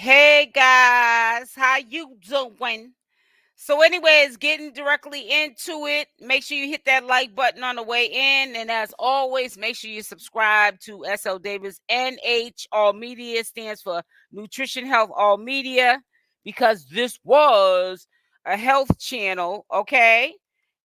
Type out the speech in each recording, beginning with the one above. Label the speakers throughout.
Speaker 1: Hey guys, how you doing? So, anyways, getting directly into it. Make sure you hit that like button on the way in, and as always, make sure you subscribe to SL Davis NH. All Media stands for Nutrition Health All Media, because this was a health channel, okay?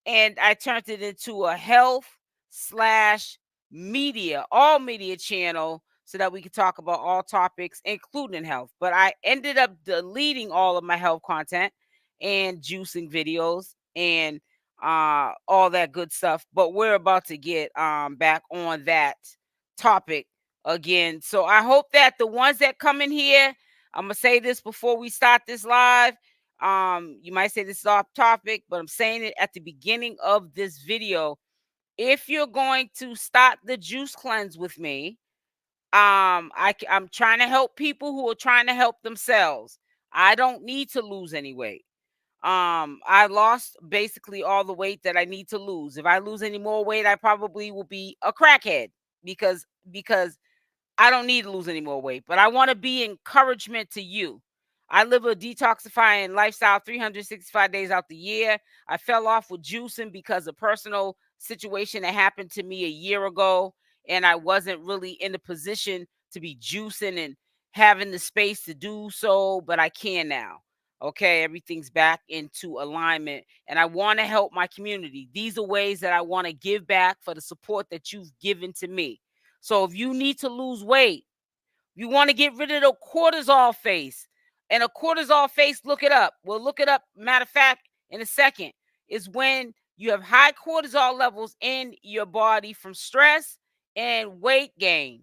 Speaker 1: And I turned it into a health slash media, all media channel, so that we could talk about all topics, including health. But I ended up deleting all of my health content and juicing videos and all that good stuff. But we're about to get back on that topic again. So I hope that the ones that come in here, I'm gonna say this before we start this live. You might say this is off topic, but I'm saying it at the beginning of this video. If you're going to start the juice cleanse with me, I'm trying to help people who are trying to help themselves. I don't need to lose any weight. I lost basically all the weight that I need to lose. If I lose any more weight, I probably will be a crackhead, because I don't need to lose any more weight, but I want to be encouragement to you. I live a detoxifying lifestyle 365 days out the year. I fell off with juicing because of personal situation that happened to me a year ago, and I wasn't really in the position to be juicing and having the space to do so, but I can now. Okay, everything's back into alignment, and I want to help my community. These are ways that I want to give back for the support that you've given to me. So if you need to lose weight, you want to get rid of the cortisol face. And a cortisol face, look it up. We'll look it up. Matter of fact, in a second, is when you have high cortisol levels in your body from stress and weight gain,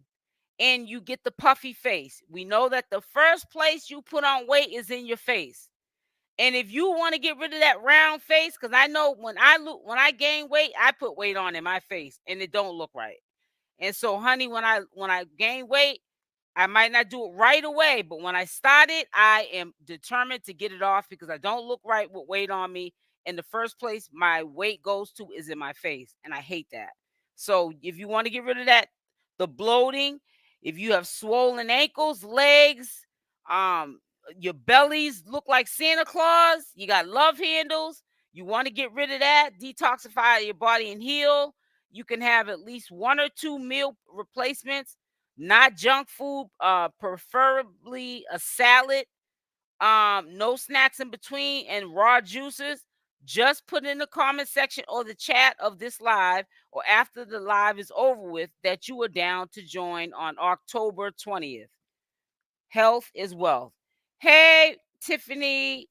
Speaker 1: and you get the puffy face. We know that the first place you put on weight is in your face. And if you want to get rid of that round face, because I know when I gain weight, I put weight on in my face and it don't look right. And so, honey, when I gain weight, I might not do it right away, but when I start it, I am determined to get it off, because I don't look right with weight on me. In the first place, my weight goes to is in my face, and I hate that. So if you want to get rid of that, the bloating, if you have swollen ankles, legs, um, your bellies look like Santa Claus, you got love handles, you want to get rid of that, detoxify your body and heal. You can have at least 1 or 2 meal replacements, not junk food, preferably a salad, no snacks in between, and raw juices. Just put in the comment section or the chat of this live, or after the live is over with, that you are down to join on October 20th. Health is wealth. Hey, Tiffany,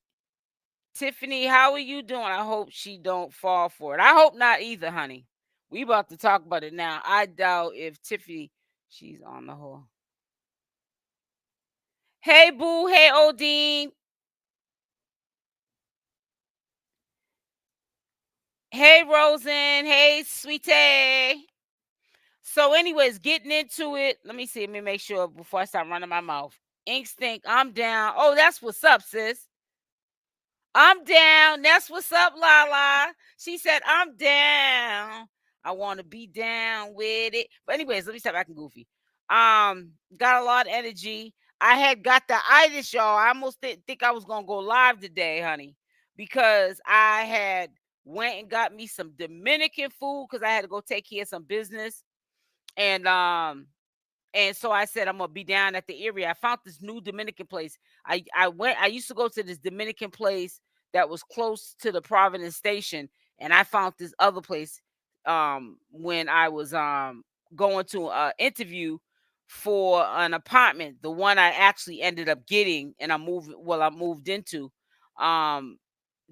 Speaker 1: how are you doing? I hope she don't fall for it. I hope not either, honey. We about to talk about it now. I doubt if Tiffany, she's on the whole. Hey, boo. Hey, Odine. Hey, Rosen. Hey, sweetie. So, anyways, getting into it. Let me see. Let me make sure before I start running my mouth. Ink Stink, I'm down. Oh, that's what's up, sis. I'm down. That's what's up, Lala. She said, I'm down. I want to be down with it. But anyways, let me stop acting goofy. Got a lot of energy. I had got the itis, y'all. I almost didn't think I was gonna go live today, honey, because I had went and got me some Dominican food because I had to go take care of some business. And so I said I'm gonna be down at the area. I found this new Dominican place. I used to go to this Dominican place that was close to the Providence station, and I found this other place when I was going to an interview for an apartment, the one I actually ended up getting, and I moved into. Um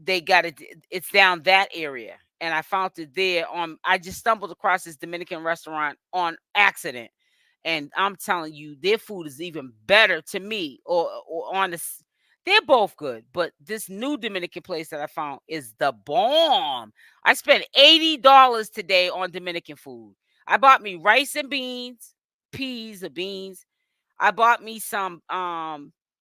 Speaker 1: they got it, it's down that area, and I found it there. I just stumbled across this Dominican restaurant on accident, and I'm telling you, their food is even better to me. Or on this, they're both good, but this new Dominican place that I found is the bomb. I spent $80 today on Dominican food. I bought me rice and beans, peas or beans. I bought me some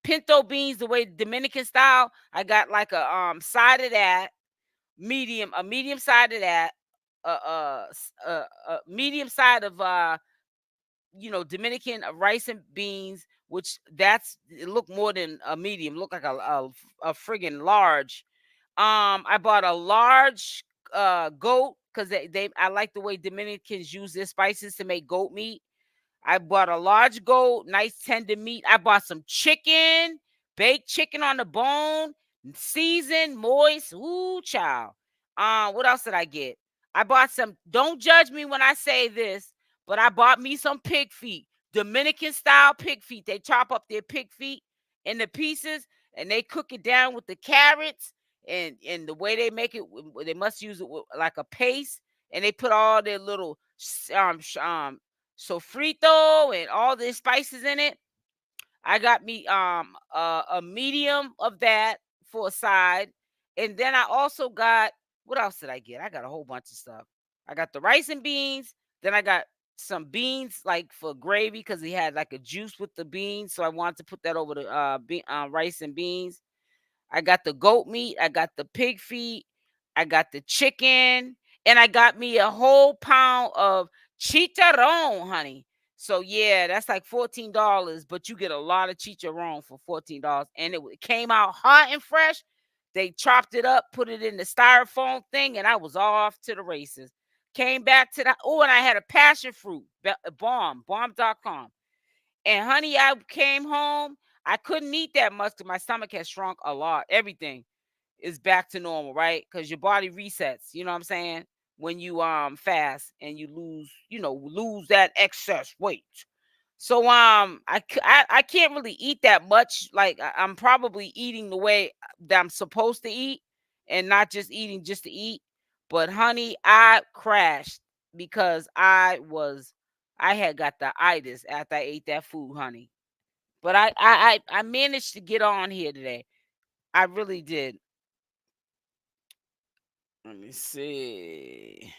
Speaker 1: pinto beans the way Dominican style. I got like a side of that, a medium side of that, a medium side of Dominican rice and beans, which it look more than a medium, look like a friggin' large. I bought a large goat because I like the way Dominicans use their spices to make goat meat. I bought a large goat, nice tender meat. I bought some chicken, baked chicken on the bone, seasoned, moist. Ooh, child. What else did I get? I bought some. Don't judge me when I say this, but I bought me some pig feet, Dominican style pig feet. They chop up their pig feet into pieces and they cook it down with the carrots and the way they make it. They must use it with, like a paste, and they put all their little sofrito and all the spices in it. I got me a medium of that for a side. And then I also got, what else did I get? I got a whole bunch of stuff. I got the rice and beans. Then I got some beans like for gravy because he had like a juice with the beans. So I wanted to put that over the rice and beans. I got the goat meat, I got the pig feet, I got the chicken, and I got me a whole pound of chicharron, honey. So yeah, that's like $14, but you get a lot of chicharron for $14. And it came out hot and fresh. They chopped it up, put it in the styrofoam thing, and I was off to the races. Came back to the and I had a passion fruit, bomb.com. And honey, I came home. I couldn't eat that much because my stomach has shrunk a lot. Everything is back to normal, right? Because your body resets. You know what I'm saying? When you fast and you lose that excess weight. So I can't really eat that much. Like I'm probably eating the way that I'm supposed to eat and not just eating just to eat. But honey, I crashed because I had got the itis after I ate that food, honey. But I managed to get on here today. I really did. Let me see.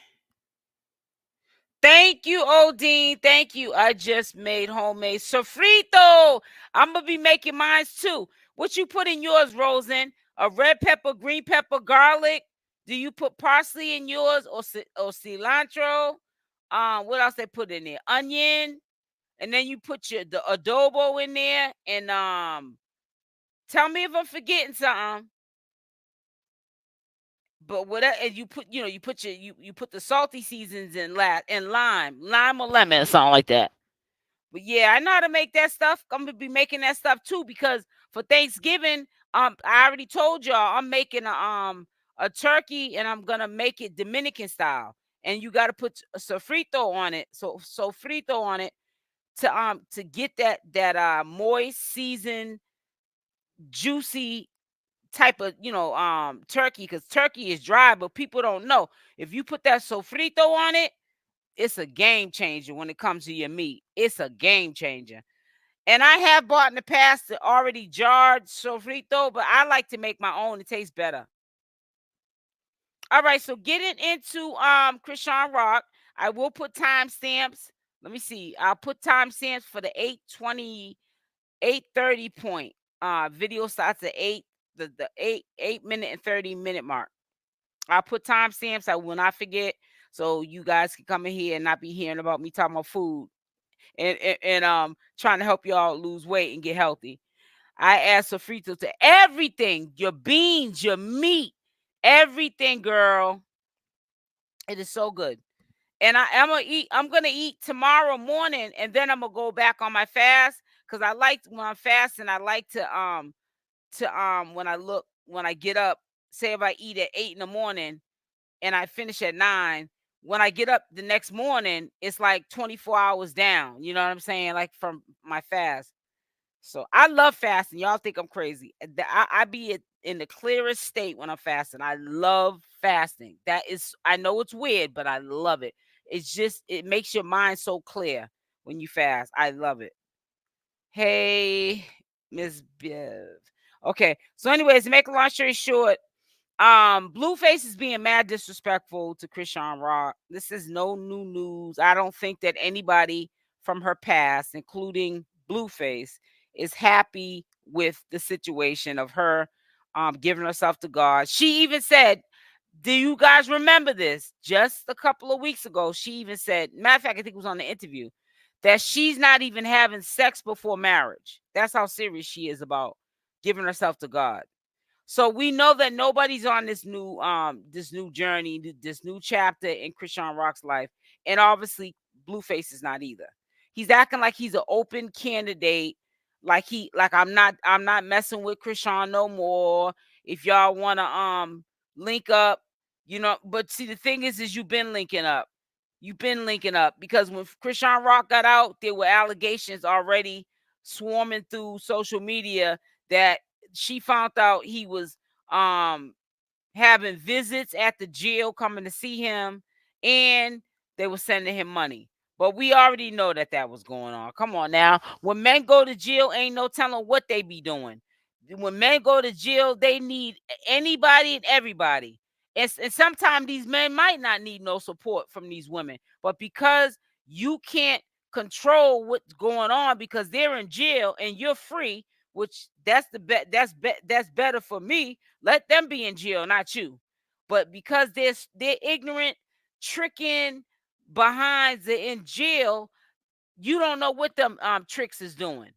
Speaker 1: Thank you, Odine. Thank you. I just made homemade sofrito. I'm gonna be making mine too. What you put in yours, Rosen? A red pepper, green pepper, garlic. Do you put parsley in yours or cilantro? What else they put in there? Onion, and then you put the adobo in there. And tell me if I'm forgetting something. But whatever, and you put you put the salty seasons in lime or lemon or something like that. But yeah, I know how to make that stuff. I'm gonna be making that stuff too because for Thanksgiving, I already told y'all I'm making a turkey and I'm gonna make it Dominican style. And you got to put a sofrito on it, sofrito on it to get that moist, seasoned, juicy type of turkey, because turkey is dry, but people don't know if you put that sofrito on it, it's a game changer when it comes to your meat. It's a game changer. And I have bought in the past the already jarred sofrito, but I like to make my own. It tastes better. All right, so getting into Chrisean Rock, I will put timestamps. Let me see. I'll put timestamps for the 8:20, 8:30 point. Video starts at 8, the 8 minute and 30-minute mark. I'll put timestamps. I will not forget, so you guys can come in here and not be hearing about me talking about food and trying to help y'all lose weight and get healthy. I add sofrito to everything, your beans, your meat, everything, girl. It is so good. And I'm gonna eat tomorrow morning, and then I'm gonna go back on my fast because I like when I'm fasting. I like to when I get up. Say if I eat at 8 in the morning and I finish at 9. When I get up the next morning, it's like 24 hours down. You know what I'm saying? Like from my fast. So I love fasting. Y'all think I'm crazy. I be in the clearest state when I'm fasting. I love fasting. I know it's weird, but I love it. It makes your mind so clear when you fast. I love it. Hey, Miss Bev. Okay. So, anyways, to make a long story short, Blueface is being mad disrespectful to Chrisean Rock. This is no new news. I don't think that anybody from her past, including Blueface, is happy with the situation of her giving herself to God. She even said, do you guys remember this? Just a couple of weeks ago, she even said, matter of fact, I think it was on the interview, that she's not even having sex before marriage. That's how serious she is about giving herself to God. So we know that nobody's on this new journey, this new chapter in Chrisean Rock's life, and obviously Blueface is not either. He's acting like he's an open candidate, like I'm not messing with Chrisean no more. If y'all want to link up, but see, the thing is you've been linking up. You've been linking up because when Chrisean Rock got out, there were allegations already swarming through social media that she found out he was um having visits at the jail coming to see him, and they were sending him money. But we already know that was going on. Come on now. When men go to jail, ain't no telling what they be doing. When men go to jail, they need anybody and everybody. And sometimes these men might not need no support from these women. But because you can't control what's going on because they're in jail and you're free, which that's better for me. Let them be in jail, not you. But because they're ignorant, tricking behinds are in jail, you don't know what them tricks is doing.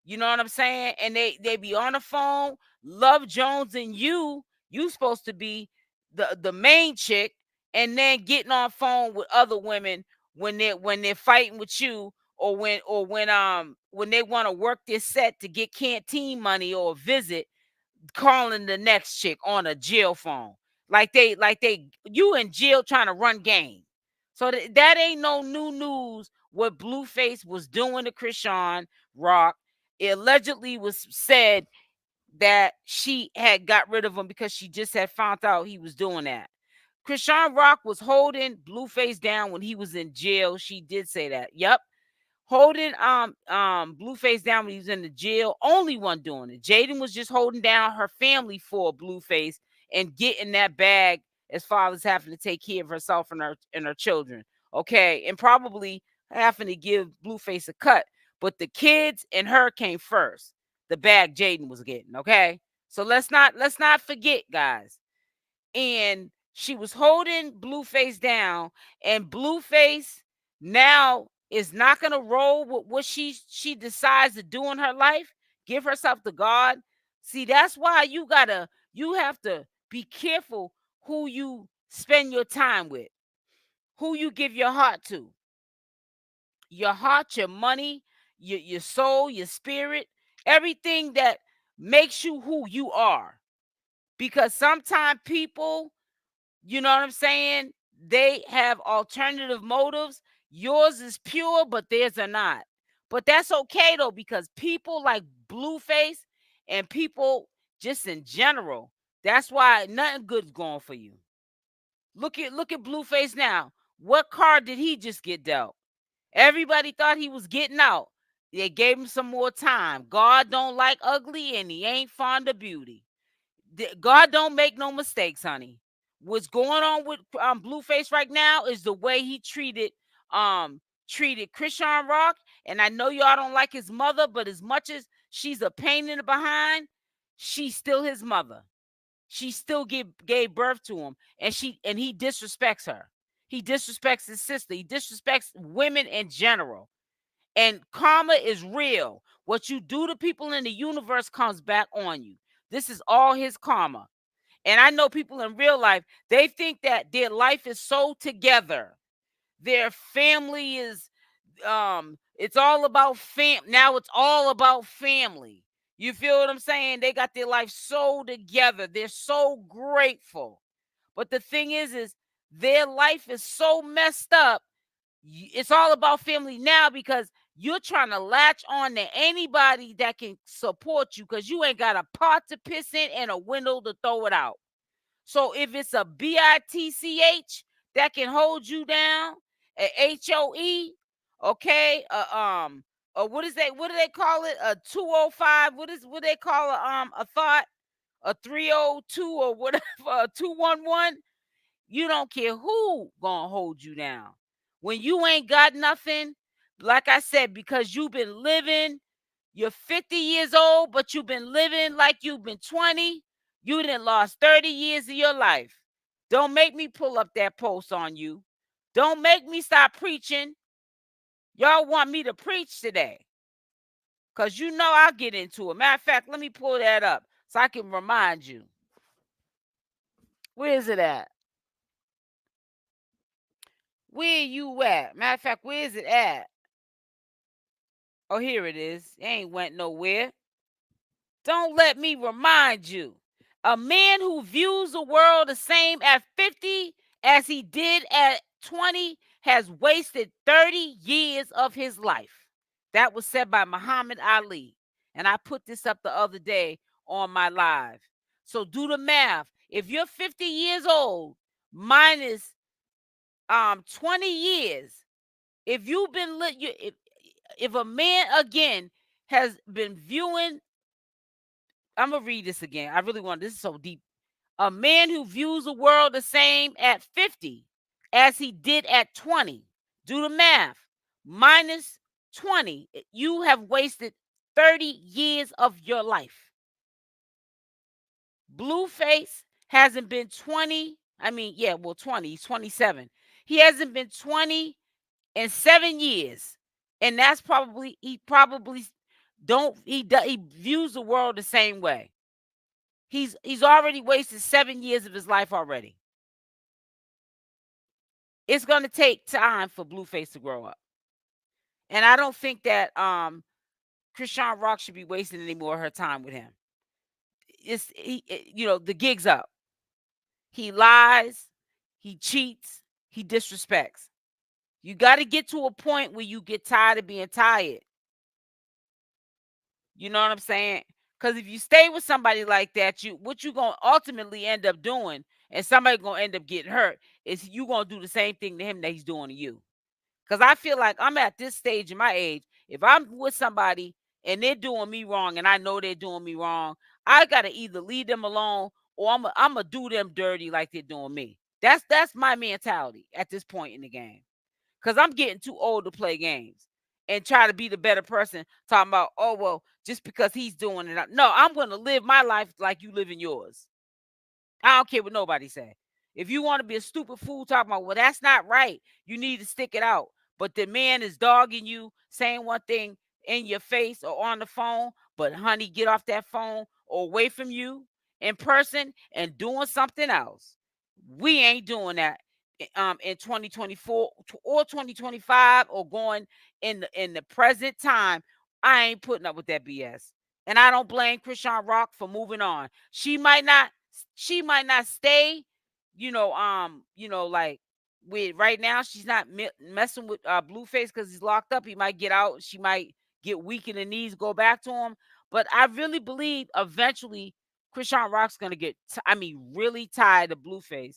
Speaker 1: You know what I'm saying? And they be on the phone, Love Jones, and you supposed to be the main chick, and then getting on phone with other women when they're fighting with you, or when they want to work this set to get canteen money or a visit, calling the next chick on a jail phone. Like they you in jail trying to run game. So that ain't no new news what Blueface was doing to Chrisean Rock. It allegedly was said that she had got rid of him because she just had found out he was doing that. Chrisean Rock was holding Blueface down when he was in jail. She did say that. Yep. Holding Blueface down when he was in the jail. Only one doing it. Jaidyn was just holding down her family for Blueface and getting that bag as far as having to take care of herself and her children. Okay, and probably having to give Blueface a cut. But the kids and her came first. The bag Jaidyn was getting. Okay, so let's not forget, guys. And she was holding Blueface down, and Blueface now is not gonna roll with what she decides to do in her life, give herself to God. See, that's why you have to be careful who you spend your time with, who you give your heart to. Your heart, your money, your soul, your spirit, everything that makes you who you are. Because sometimes people, you know what I'm saying? They have alternative motives. Yours is pure, but theirs are not. But that's okay though, because people like Blueface and people just in general, that's why nothing good's going for you. Look at Blueface now. What card did he just get dealt? Everybody thought he was getting out. They gave him some more time. God don't like ugly and he ain't fond of beauty. God don't make no mistakes, honey. What's going on with Blueface right now is the way he treated Chrisean Rock. And I know y'all don't like his mother, but as much as she's a pain in the behind, she's still his mother. She still gave birth to him, and he disrespects her. He disrespects his sister. He disrespects women in general. And karma is real. What you do to people in the universe comes back on you. This is all his karma. And I know people in real life, they think that their life is so together. Their family is it's all about now it's all about family. You feel what I'm saying? They got their life so together. They're so grateful. But the thing is their life is so messed up. It's all about family now because you're trying to latch on to anybody that can support you because you ain't got a pot to piss in and a window to throw it out. So if it's a bitch that can hold you down, a HOE, okay, what is that? What do they call it? A 205? What they call a thought? A 302 or whatever, a 211? You don't care who gonna hold you down. When you ain't got nothing, like I said, because you've been living, you're 50 years old, but you've been living like you've been 20. You done lost 30 years of your life. Don't make me pull up that post on you. Don't make me stop preaching. Y'all want me to preach today? Because you know I'll get into it. Matter of fact, let me pull that up so I can remind you. Where is it at? Where you at? Matter of fact, where is it at? Oh, here it is. It ain't went nowhere. Don't let me remind you. A man who views the world the same at 50 as he did at 20 has wasted 30 years of his life. That was said by Muhammad Ali. And I put this up the other day on my live. So do the math. If you're 50 years old minus 20 years, if you've been if a man again has been viewing, I'm gonna read this again. I really want, this is so deep. A man who views the world the same at 50 as he did at 20. Do the math. Minus 20, you have wasted 30 years of your life. Blueface hasn't been 20. 20. He's 27. He hasn't been 20 in 7 years. And that's probably, he views the world the same way. He's already wasted 7 years of his life already. It's going to take time for Blueface to grow up. And I don't think that CashApp should be wasting any more of her time with him. The gig's up. He lies, he cheats, he disrespects. You got to get to a point where you get tired of being tired. You know what I'm saying? Because if you stay with somebody like that, what you going to ultimately end up doing, and somebody going to end up getting hurt, is you going to do the same thing to him that he's doing to you. Because I feel like I'm at this stage in my age, if I'm with somebody and they're doing me wrong and I know they're doing me wrong, I got to either leave them alone or I'm going to do them dirty like they're doing me. That's my mentality at this point in the game. Because I'm getting too old to play games and try to be the better person, talking about, oh, well, just because he's doing it. No, I'm going to live my life like you live in yours. I don't care what nobody say. If you want to be a stupid fool talking about, well, that's not right, you need to stick it out. But the man is dogging you, saying one thing in your face or on the phone, but honey, get off that phone or away from you in person and doing something else. We ain't doing that in 2024 or 2025 or going in the present time. I ain't putting up with that BS. And I don't blame CashApp for moving on. She might not stay, like with right now, she's not messing with Blueface because he's locked up. He might get out. She might get weak in the knees, go back to him. But I really believe eventually CashApp's going to get, really tired of Blueface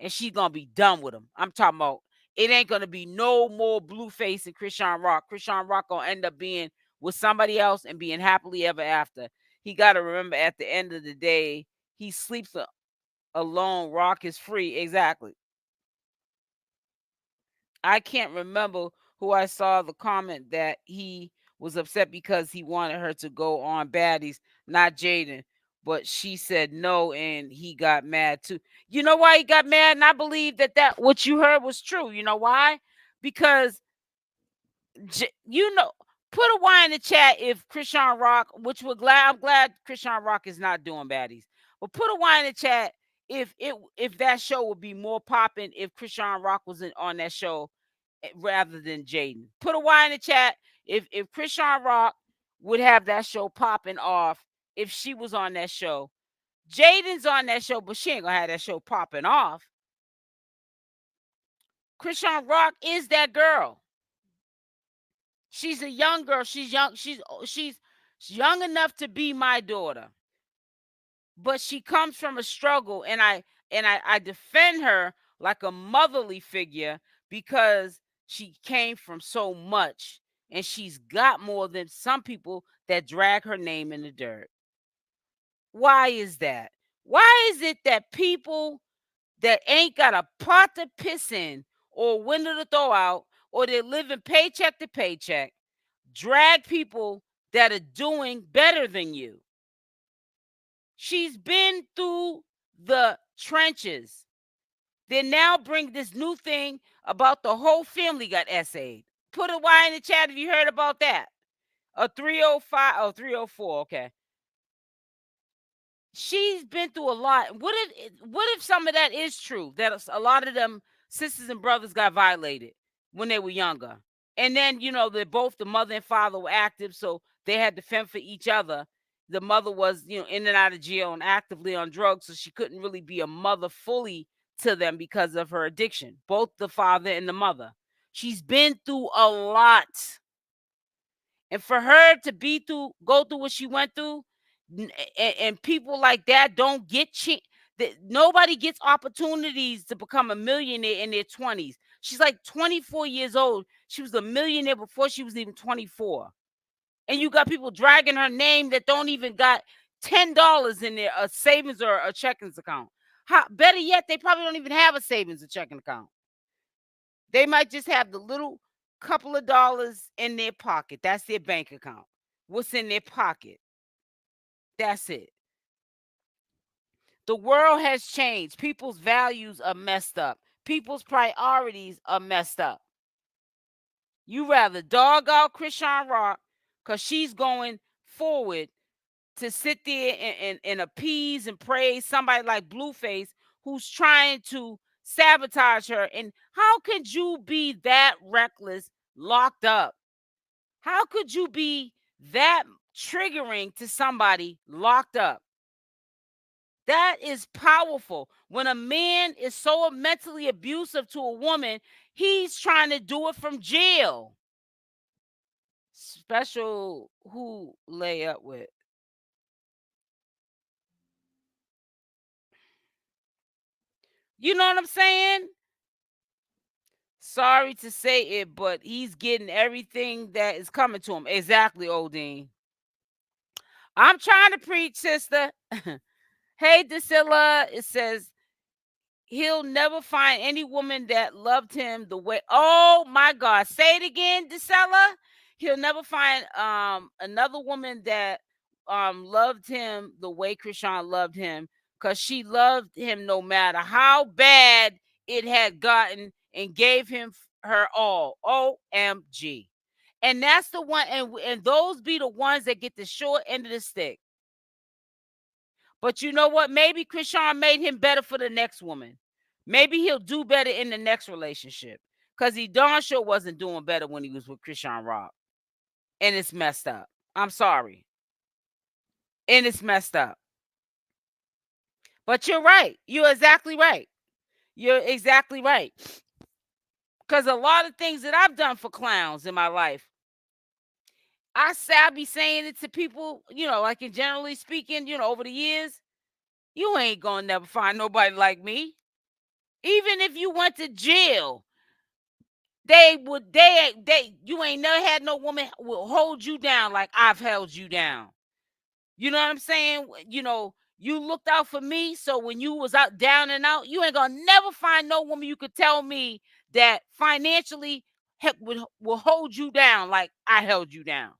Speaker 1: and she's going to be done with him. I'm talking about it ain't going to be no more Blueface and CashApp. CashApp going to end up being with somebody else and being happily ever after. He got to remember at the end of the day, he sleeps alone. Rock is free. Exactly. I can't remember who I saw the comment that he was upset because he wanted her to go on baddies, not Jaidyn. But she said no, and he got mad too. You know why he got mad? And I believe that what you heard was true. You know why? Because put a Y in the chat if CashApp, which I'm glad CashApp is not doing baddies. But put a Y in the chat if that show would be more popping if CashApp was on that show rather than Jaidyn. Put a Y in the chat if CashApp would have that show popping off if she was on that show. Jaidyn's on that show, but she ain't gonna have that show popping off. CashApp is that girl. She's a young girl. She's young. She's young enough to be my daughter. But she comes from a struggle, and I defend her like a motherly figure because she came from so much, and she's got more than some people that drag her name in the dirt. Why is that? Why is it that people that ain't got a pot to piss in or window to throw out, or they're living paycheck to paycheck, drag people that are doing better than you? She's been through the trenches. They now bring this new thing about the whole family got essayed. Put a Y in the chat if you heard about that. A 305, oh, 304, okay. She's been through a lot. What if some of that is true? That a lot of them sisters and brothers got violated when they were younger. And then, they're both the mother and father were active, so they had to fend for each other. The mother was, in and out of jail and actively on drugs, so she couldn't really be a mother fully to them because of her addiction, both the father and the mother. She's been through a lot. And for her to go through what she went through, and people like that don't get nobody gets opportunities to become a millionaire in their 20s. She's like 24 years old. She was a millionaire before she was even 24. And you got people dragging her name that don't even got $10 in their savings or a checking account. Better yet, they probably don't even have a savings or checking account. They might just have the little couple of dollars in their pocket. That's their bank account. What's in their pocket? That's it. The world has changed. People's values are messed up. People's priorities are messed up. You rather dog out Chrisean Rock because she's going forward to sit there and appease and praise somebody like Blueface who's trying to sabotage her. And how could you be that reckless locked up? How could you be that triggering to somebody locked up? That is powerful. When a man is so mentally abusive to a woman, he's trying to do it from jail. Special who lay up with. You know what I'm saying? Sorry to say it, but he's getting everything that is coming to him. Exactly, Odin. I'm trying to preach, sister. Hey, 𝗪𝗪𝗧, it says, he'll never find any woman that loved him the way. Oh my God. Say it again, 𝗪𝗪𝗧. He'll never find another woman that loved him the way Chrisean loved him, because she loved him no matter how bad it had gotten and gave him her all. OMG. And that's the one, and those be the ones that get the short end of the stick. But you know what? Maybe Chrisean made him better for the next woman. Maybe he'll do better in the next relationship, because he darn sure wasn't doing better when he was with Chrisean Rock. And it's messed up. I'm sorry. And it's messed up. But you're right. You're exactly right. You're exactly right. Because a lot of things that I've done for clowns in my life, I be saying it to people, like in generally speaking, over the years, you ain't gonna never find nobody like me. Even if you went to jail, you ain't never had no woman will hold you down like I've held you down. You know what I'm saying? You looked out for me, so when you was out down and out, you ain't gonna never find no woman you could tell me that financially will hold you down like I held you down.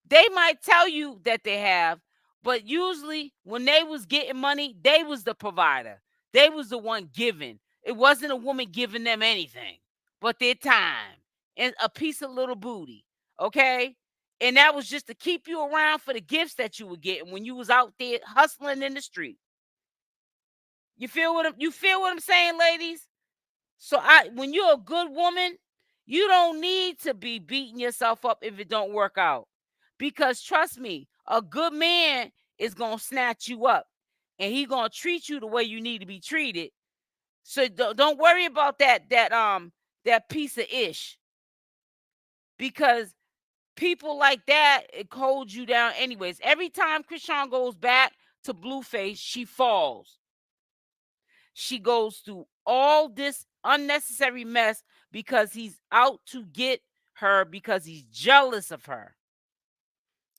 Speaker 1: They might tell you that they have, but usually when they was getting money, they was the provider. They was the one giving. It wasn't a woman giving them anything but their time and a piece of little booty. Okay? And that was just to keep you around for the gifts that you were getting when you was out there hustling in the street. You feel what I'm saying, ladies? So when you're a good woman, you don't need to be beating yourself up if it don't work out. Because trust me, a good man is going to snatch you up and he going to treat you the way you need to be treated. So don't worry about that piece of ish. Because people like that, it holds you down anyways. Every time Chrisean goes back to Blueface, she falls. She goes through all this unnecessary mess because he's out to get her, because he's jealous of her.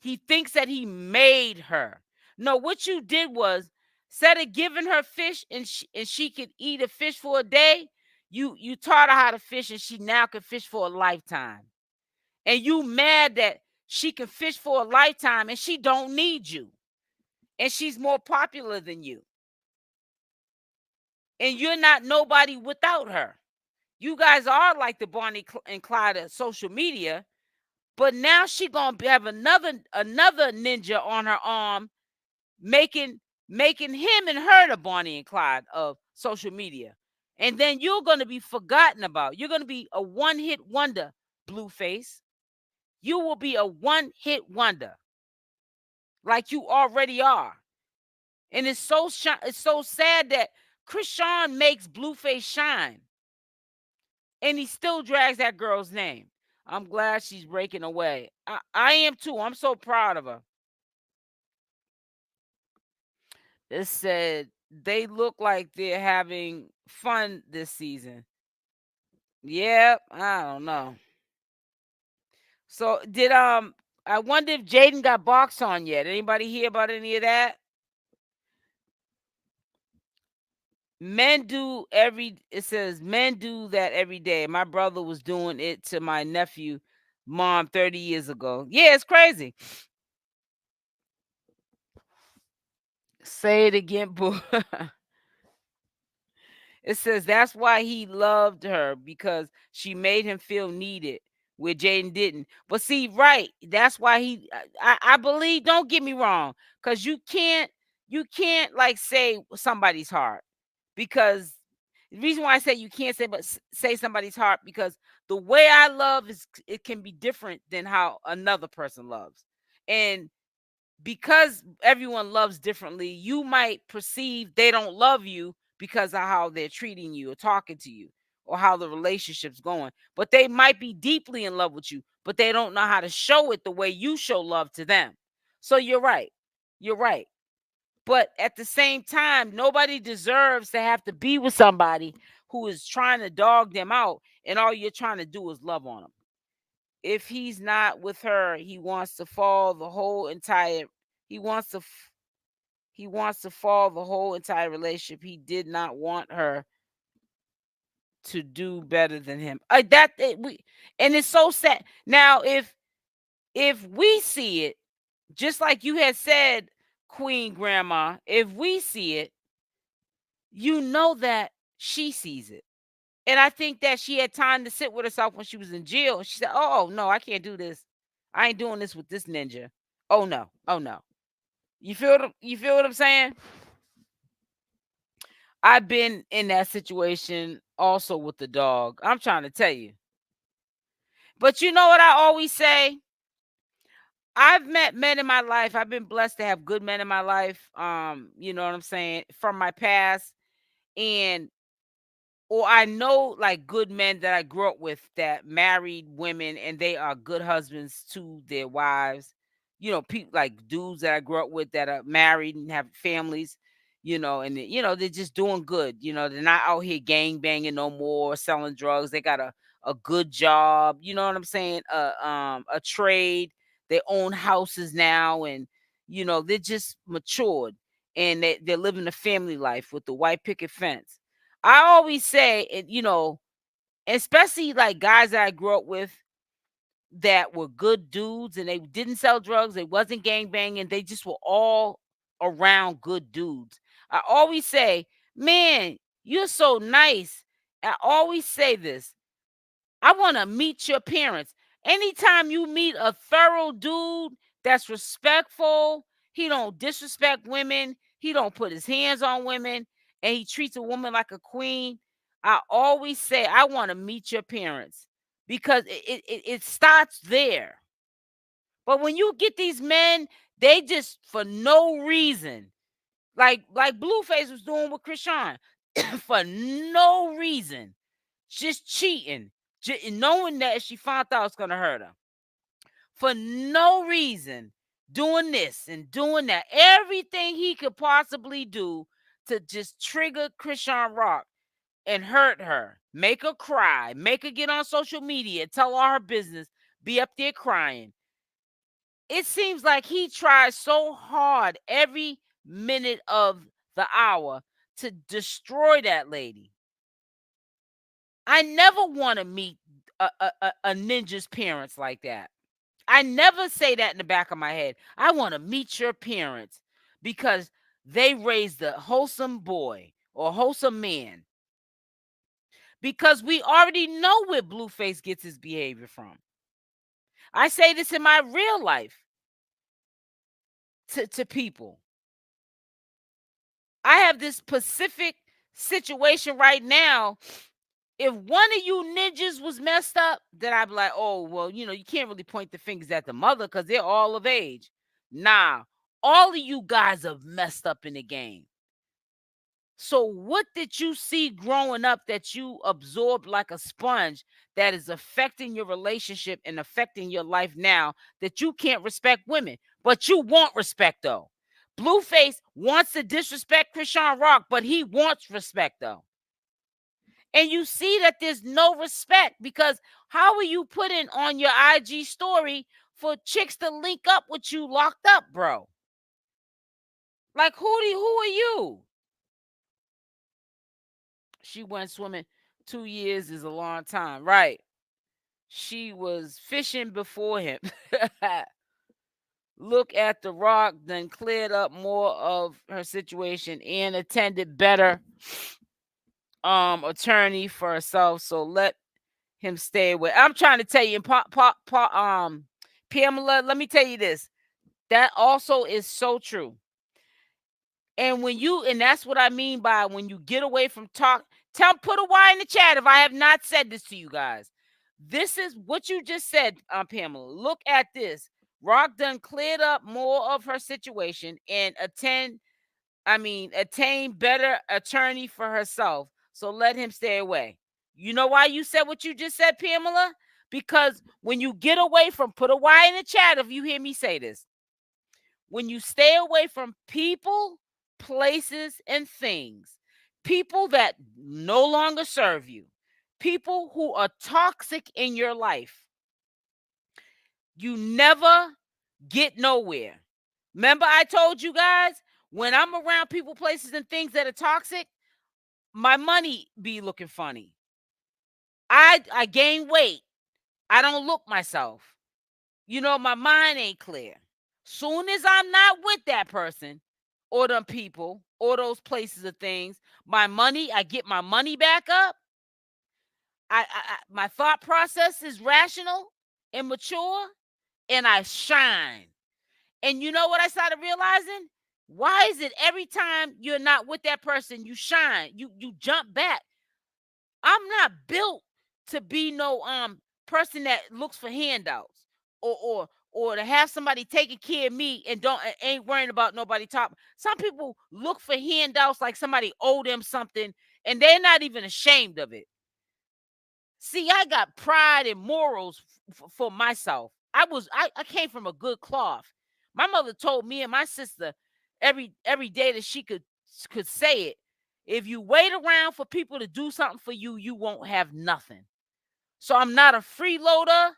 Speaker 1: He thinks that he made her. No, what you did was, instead of giving her fish and she could eat a fish for a day, you taught her how to fish, and she now can fish for a lifetime. And you mad that she can fish for a lifetime and she don't need you. And she's more popular than you. And you're not nobody without her. You guys are like the Bonnie and Clyde of social media, but now she gonna have another ninja on her arm, making him and her the Bonnie and Clyde of social media. And then you're gonna be forgotten about. You're gonna be a one-hit wonder, Blueface. You will be a one-hit wonder, like you already are. And it's so sad that Chrisean makes Blueface shine, and he still drags that girl's name. I'm glad she's breaking away. I am too. I'm so proud of her. It said they look like they're having fun this season. Yep, I don't know. So did I wonder if Jaidyn got boxed on yet. Anybody hear about any of that? It says men do that every day. My brother was doing it to my nephew mom 30 years ago. Yeah, it's crazy. Say it again, boo. It says that's why he loved her, because she made him feel needed, where Jaidyn didn't. But see, right, that's why I believe, don't get me wrong, because you can't like say somebody's heart, because the reason why I say you can't say somebody's heart, because the way I love it can be different than how another person loves. And because everyone loves differently, you might perceive they don't love you because of how they're treating you or talking to you or how the relationship's going. But they might be deeply in love with you, but they don't know how to show it the way you show love to them. So you're right. You're right. But at the same time, nobody deserves to have to be with somebody who is trying to dog them out, and all you're trying to do is love on them. If he's not with her, he wants to fall the whole entire he wants to he wants to fall the whole entire relationship. He did not want her to do better than him. And it's so sad. Now, if we see it, just like you had said, Queen Grandma, if we see it, you know that she sees it. And I think that she had time to sit with herself when she was in jail. And she said, "Oh no, I can't do this. I ain't doing this with this ninja. Oh no, oh no." You feel what I'm saying? I've been in that situation also with the dog. I'm trying to tell you. But you know what I always say? I've met men in my life. I've been blessed to have good men in my life. You know what I'm saying? From my past. And or I know like good men that I grew up with that married women, and they are good husbands to their wives. You know, people like dudes that I grew up with that are married and have families, and they're just doing good. They're not out here gang banging no more, selling drugs. They got a good job, you know what I'm saying? A trade. They own houses now, and they're just matured, and they're living a family life with the white picket fence. I always say, especially like guys that I grew up with that were good dudes, and they didn't sell drugs, they wasn't gang banging, they just were all around good dudes. I always say, man, you're so nice. I always say this. I want to meet your parents. Anytime you meet a thorough dude that's respectful, he don't disrespect women, he don't put his hands on women, and he treats a woman like a queen. I always say I want to meet your parents, because it starts there. But when you get these men, they just for no reason, like Blueface was doing with Chrisean, for no reason, just cheating, knowing that she found out it's gonna hurt her, for no reason, doing this and doing that, everything he could possibly do to just trigger Chrisean Rock and hurt her, make her cry, make her get on social media, tell all her business, be up there crying. It seems like he tries so hard every minute of the hour to destroy that lady. I never want to meet a ninja's parents like that. I never say that in the back of my head. I want to meet your parents because they raised a wholesome boy or wholesome man. because we already know where Blueface gets his behavior from. I say this in my real life to people. I have this specific situation right now. If one of you ninjas was messed up, then I'd be like, oh, well, you can't really point the fingers at the mother because they're all of age. Nah, all of you guys have messed up in the game. So what did you see growing up that you absorbed like a sponge that is affecting your relationship and affecting your life now that you can't respect women, but you want respect though? Blueface wants to disrespect CashApp, but he wants respect though. And you see that there's no respect because how are you putting on your IG story for chicks to link up with you locked up, bro? Like who are you? She went swimming. 2 years is a long time, right? She was fishing before him. Look at the rock, then cleared up more of her situation and attended better attorney for herself. So let him stay away. I'm trying to tell you, Pamela, let me tell you this. That also is so true. And that's what I mean by when you get away from put a Y in the chat if I have not said this to you guys. This is what you just said, Pamela. Look at this. Rock done cleared up more of her situation and attain better attorney for herself. So let him stay away. You know why you said what you just said, Pamela? Because when you get away from, put a Y in the chat if you hear me say this. When you stay away from people, places, and things, people that no longer serve you, people who are toxic in your life, you never get nowhere. Remember I told you guys, when I'm around people, places, and things that are toxic, my money be looking funny. I gain weight. I don't look myself. My mind ain't clear. Soon as I'm not with that person or them people or those places or things, I get my money back up. My thought process is rational and mature, and I shine. And you know what I started realizing? Why is it every time you're not with that person, you shine, you jump back? I'm not built to be no person that looks for handouts or to have somebody taking care of me and ain't worrying about nobody top. Some people look for handouts like somebody owe them something and they're not even ashamed of it. See, I got pride and morals for myself. I came from a good cloth. My mother told me and my sister every day that she could say it. If you wait around for people to do something for you, you won't have nothing. So I'm not a freeloader.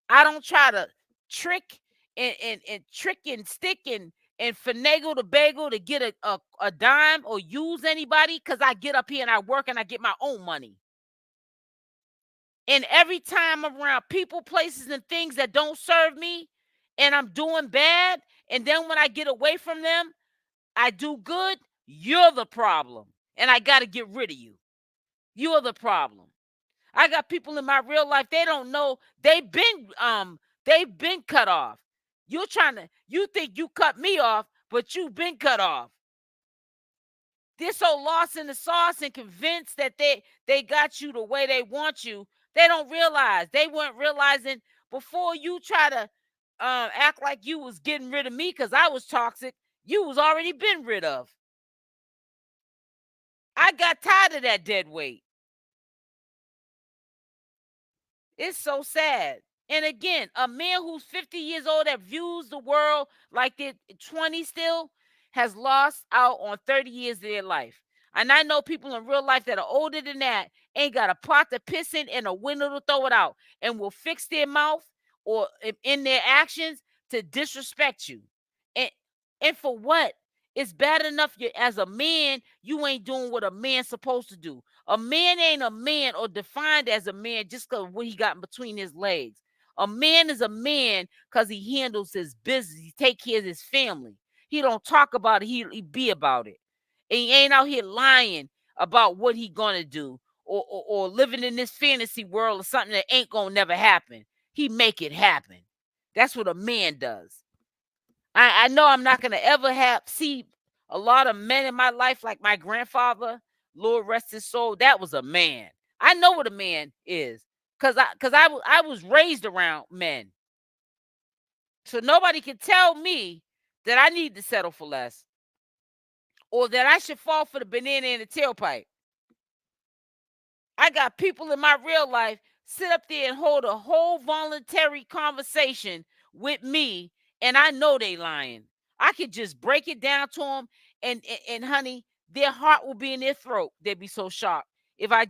Speaker 1: I don't try to trick and trick and stick and finagle the bagel to get a dime or use anybody, because I get up here and I work and I get my own money. And every time I'm around people, places, and things that don't serve me and I'm doing bad, and then when I get away from them, I do good, you're the problem. And I got to get rid of you. You're the problem. I got people in my real life, they don't know, they've been cut off. You think you cut me off, but you've been cut off. They're so lost in the sauce and convinced that they got you the way they want you. They don't realize, they weren't realizing before you try to act like you was getting rid of me because I was toxic, you was already been rid of. I got tired of that dead weight. It's so sad. And again, a man who's 50 years old that views the world like they're 20 still has lost out on 30 years of their life. And I know people in real life that are older than that ain't got a pot to piss in and a window to throw it out, and will fix their mouth or in their actions to disrespect you. And for what? It's bad enough as a man, you ain't doing what a man's supposed to do. A man ain't a man or defined as a man just because what he got in between his legs. A man is a man because he handles his business. He take care of his family. He don't talk about it. He be about it. And he ain't out here lying about what he gonna do or living in this fantasy world of something that ain't gonna never happen. He make it happen. That's what a man does. I know I'm not gonna ever see a lot of men in my life like my grandfather, Lord rest his soul. That was a man. I know what a man is because I was raised around men. So nobody can tell me that I need to settle for less or that I should fall for the banana in the tailpipe. I got people in my real life sit up there and hold a whole voluntary conversation with me, and I know they lying. I could just break it down to them, and honey, their heart will be in their throat. They'd be so shocked if I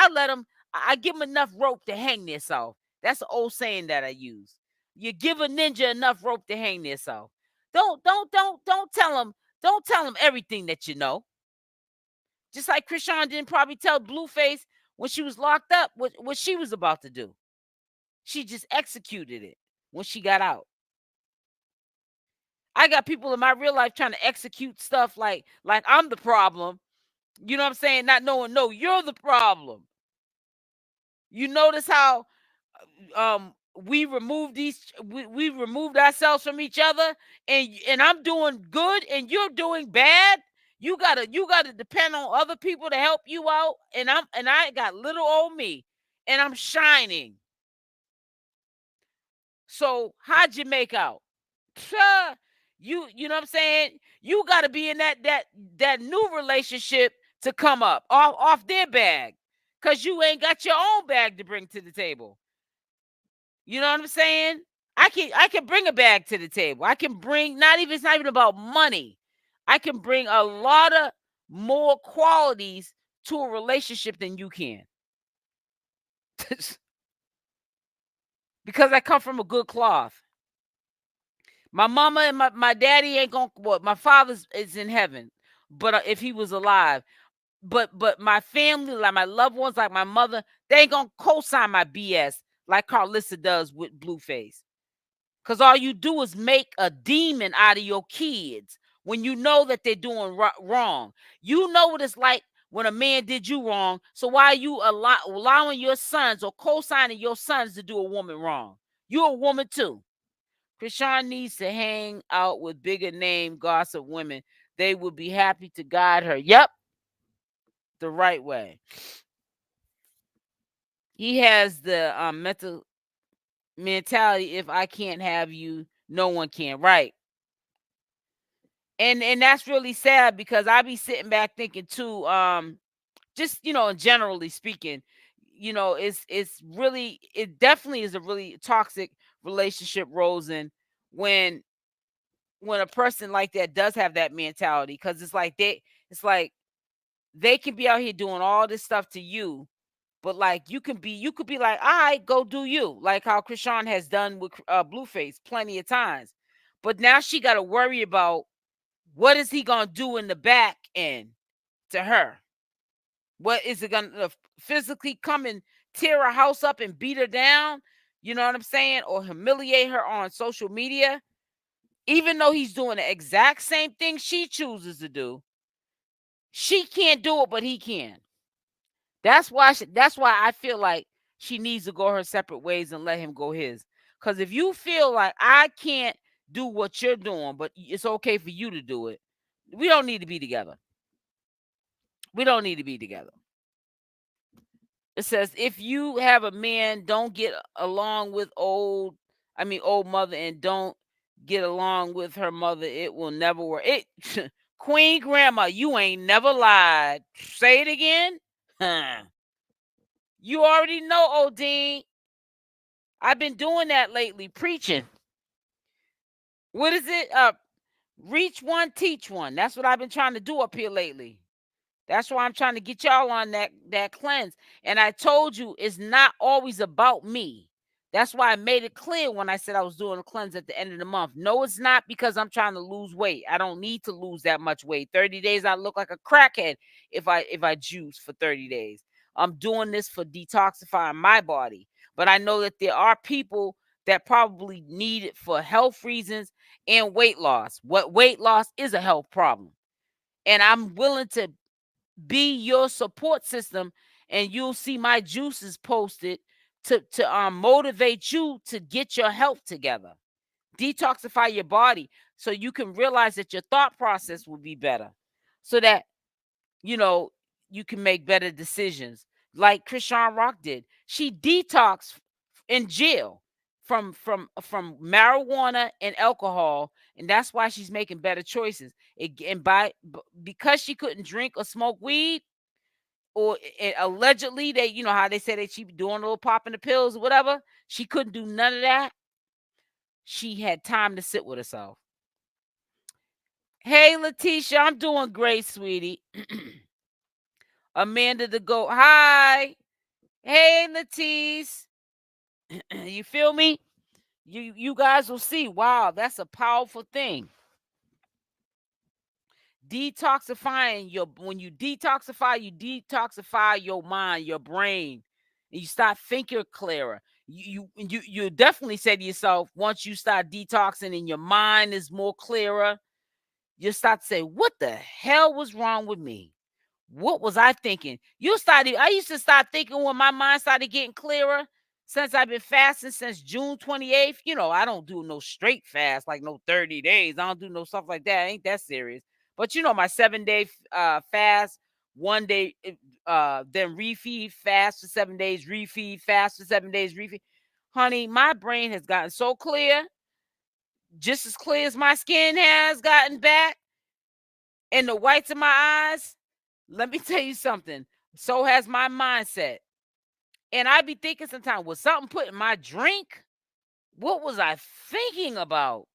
Speaker 1: let them. I give them enough rope to hang themselves. That's an old saying that I use. You give a ninja enough rope to hang themselves. Don't tell them. Don't tell them everything that you know. Just like Chrisean didn't probably tell Blueface when she was locked up what she was about to do. She just executed it when she got out. I got people in my real life trying to execute stuff like I'm the problem. You know what I'm saying? Not knowing, no, you're the problem. You notice how we removed we removed ourselves from each other, and I'm doing good and you're doing bad. You gotta depend on other people to help you out, and I got little old me, and I'm shining. So how'd you make out? You know what I'm saying? You got to be in that new relationship to come up off their bag, because you ain't got your own bag to bring to the table. You know what I'm saying? I can bring a bag to the table. I can bring it's not even about money. I can bring a lot of more qualities to a relationship than you can. Because I come from a good cloth. My mama and my daddy ain't gonna. What, my father is in heaven, but if he was alive, but my family, like my loved ones, like my mother, they ain't gonna co-sign my BS like Carlissa does with Blueface. Cause all you do is make a demon out of your kids when you know that they're doing wrong. You know what it's like when a man did you wrong. So why are you allowing your sons or co-signing your sons to do a woman wrong? You're a woman too. Chrisean needs to hang out with bigger name gossip women. They would be happy to guide her. Yep. The right way. He has the mental mentality, if I can't have you, no one can. Right. And that's really sad, because I be sitting back thinking too, just, generally speaking, it definitely is a really toxic relationship, Rosen, when a person like that does have that mentality, because it's like they can be out here doing all this stuff to you, but like you could be like, all right, go do you, like how Chrisean has done with Blueface plenty of times. But now she got to worry about what is he gonna do in the back end to her. What is it gonna physically come and tear her house up and beat her down? You know what I'm saying? Or humiliate her on social media? Even though he's doing the exact same thing she chooses to do, she can't do it, but he can. That's why I feel like she needs to go her separate ways and let him go his. Because if you feel like I can't do what you're doing, but it's okay for you to do it, we don't need to be together. We don't need to be together. It says, if you have a man, don't get along with old mother, and don't get along with her mother, it will never work. Queen Grandma, you ain't never lied. Say it again. You already know, Odin. I've been doing that lately, preaching. What is it? Reach one, teach one. That's what I've been trying to do up here lately. That's why I'm trying to get y'all on that cleanse. And I told you it's not always about me. That's why I made it clear when I said I was doing a cleanse at the end of the month. No, it's not because I'm trying to lose weight. I don't need to lose that much weight. 30 days, I look like a crackhead if I juice for 30 days. I'm doing this for detoxifying my body. But I know that there are people that probably need it for health reasons and weight loss. What weight loss is a health problem. And I'm willing to be your support system and you'll see my juices posted to motivate you to get your health together. Detoxify your body so you can realize that your thought process will be better, so that you can make better decisions. Like CashApp did. She detoxed in jail from marijuana and alcohol, and that's why she's making better choices. Because she couldn't drink or smoke weed, or allegedly they, how they say that she be doing a little popping the pills or whatever, she couldn't do none of that. She had time to sit with herself. Hey, Letitia, I'm doing great, sweetie. Amanda the Goat, hi. Hey, Letice. You feel me? You guys will see. Wow, that's a powerful thing. Detoxifying when you detoxify your mind, your brain, and you start thinking clearer. You definitely say to yourself, once you start detoxing and your mind is more clearer, you start to say, what the hell was wrong with me? What was I thinking? I used to start thinking when my mind started getting clearer. Since I've been fasting since June 28th, I don't do no straight fast, like no 30 days. I don't do no stuff like that. Ain't that serious. But my 7-day fast, 1 day, then refeed, fast for 7 days, refeed, fast for 7 days, refeed. Honey, my brain has gotten so clear, just as clear as my skin has gotten back, and the whites of my eyes. Let me tell you something. So has my mindset. And I be thinking sometimes, was something put in my drink? What was I thinking about?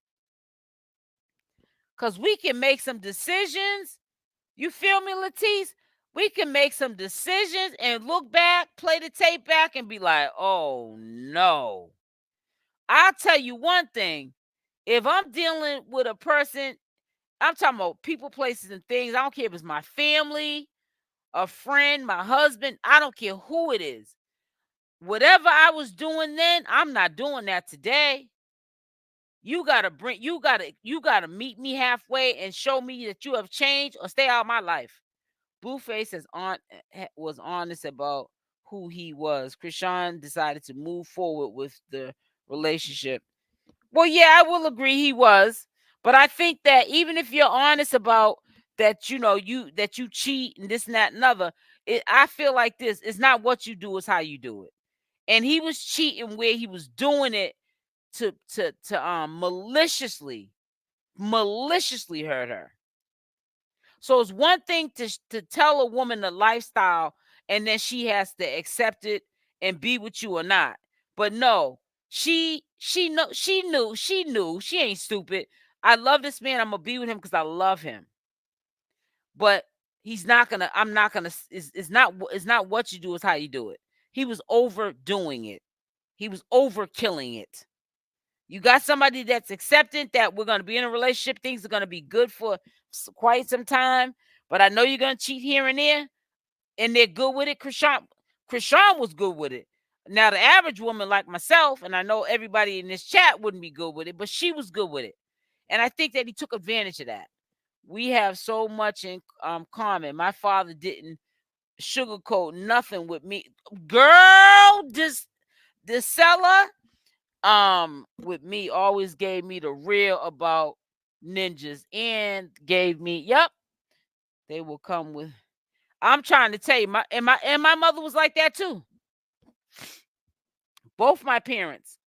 Speaker 1: Because we can make some decisions. You feel me, Latisse? We can make some decisions and look back, play the tape back, and be like, oh, no. I'll tell you one thing. If I'm dealing with a person, I'm talking about people, places, and things. I don't care if it's my family, a friend, my husband. I don't care who it is. Whatever I was doing then, I'm not doing that today. You gotta meet me halfway and show me that you have changed, or stay out of my life. Blueface was honest about who he was. Chrisean decided to move forward with the relationship. Well, yeah, I will agree he was. But I think that even if you're honest about that, that you cheat and this and that and other, I feel like this. It's not what you do, it's how you do it. And he was cheating where he was doing it to maliciously hurt her. So it's one thing to tell a woman the lifestyle, and then she has to accept it and be with you or not. But no, she knew she ain't stupid. I love this man. I'm gonna be with him because I love him. But it's not what you do, it's how you do it. He was overdoing it. He was overkilling it. You got somebody that's accepting that we're going to be in a relationship. Things are going to be good for quite some time. But I know you're going to cheat here and there. And they're good with it. Chrisean was good with it. Now, the average woman like myself, and I know everybody in this chat wouldn't be good with it, but she was good with it. And I think that he took advantage of that. We have so much in common. My father didn't sugarcoat nothing with me. Girl, this seller with me always gave me the real about ninjas, and gave me, they will come with. I'm trying to tell you, my mother was like that too. Both my parents.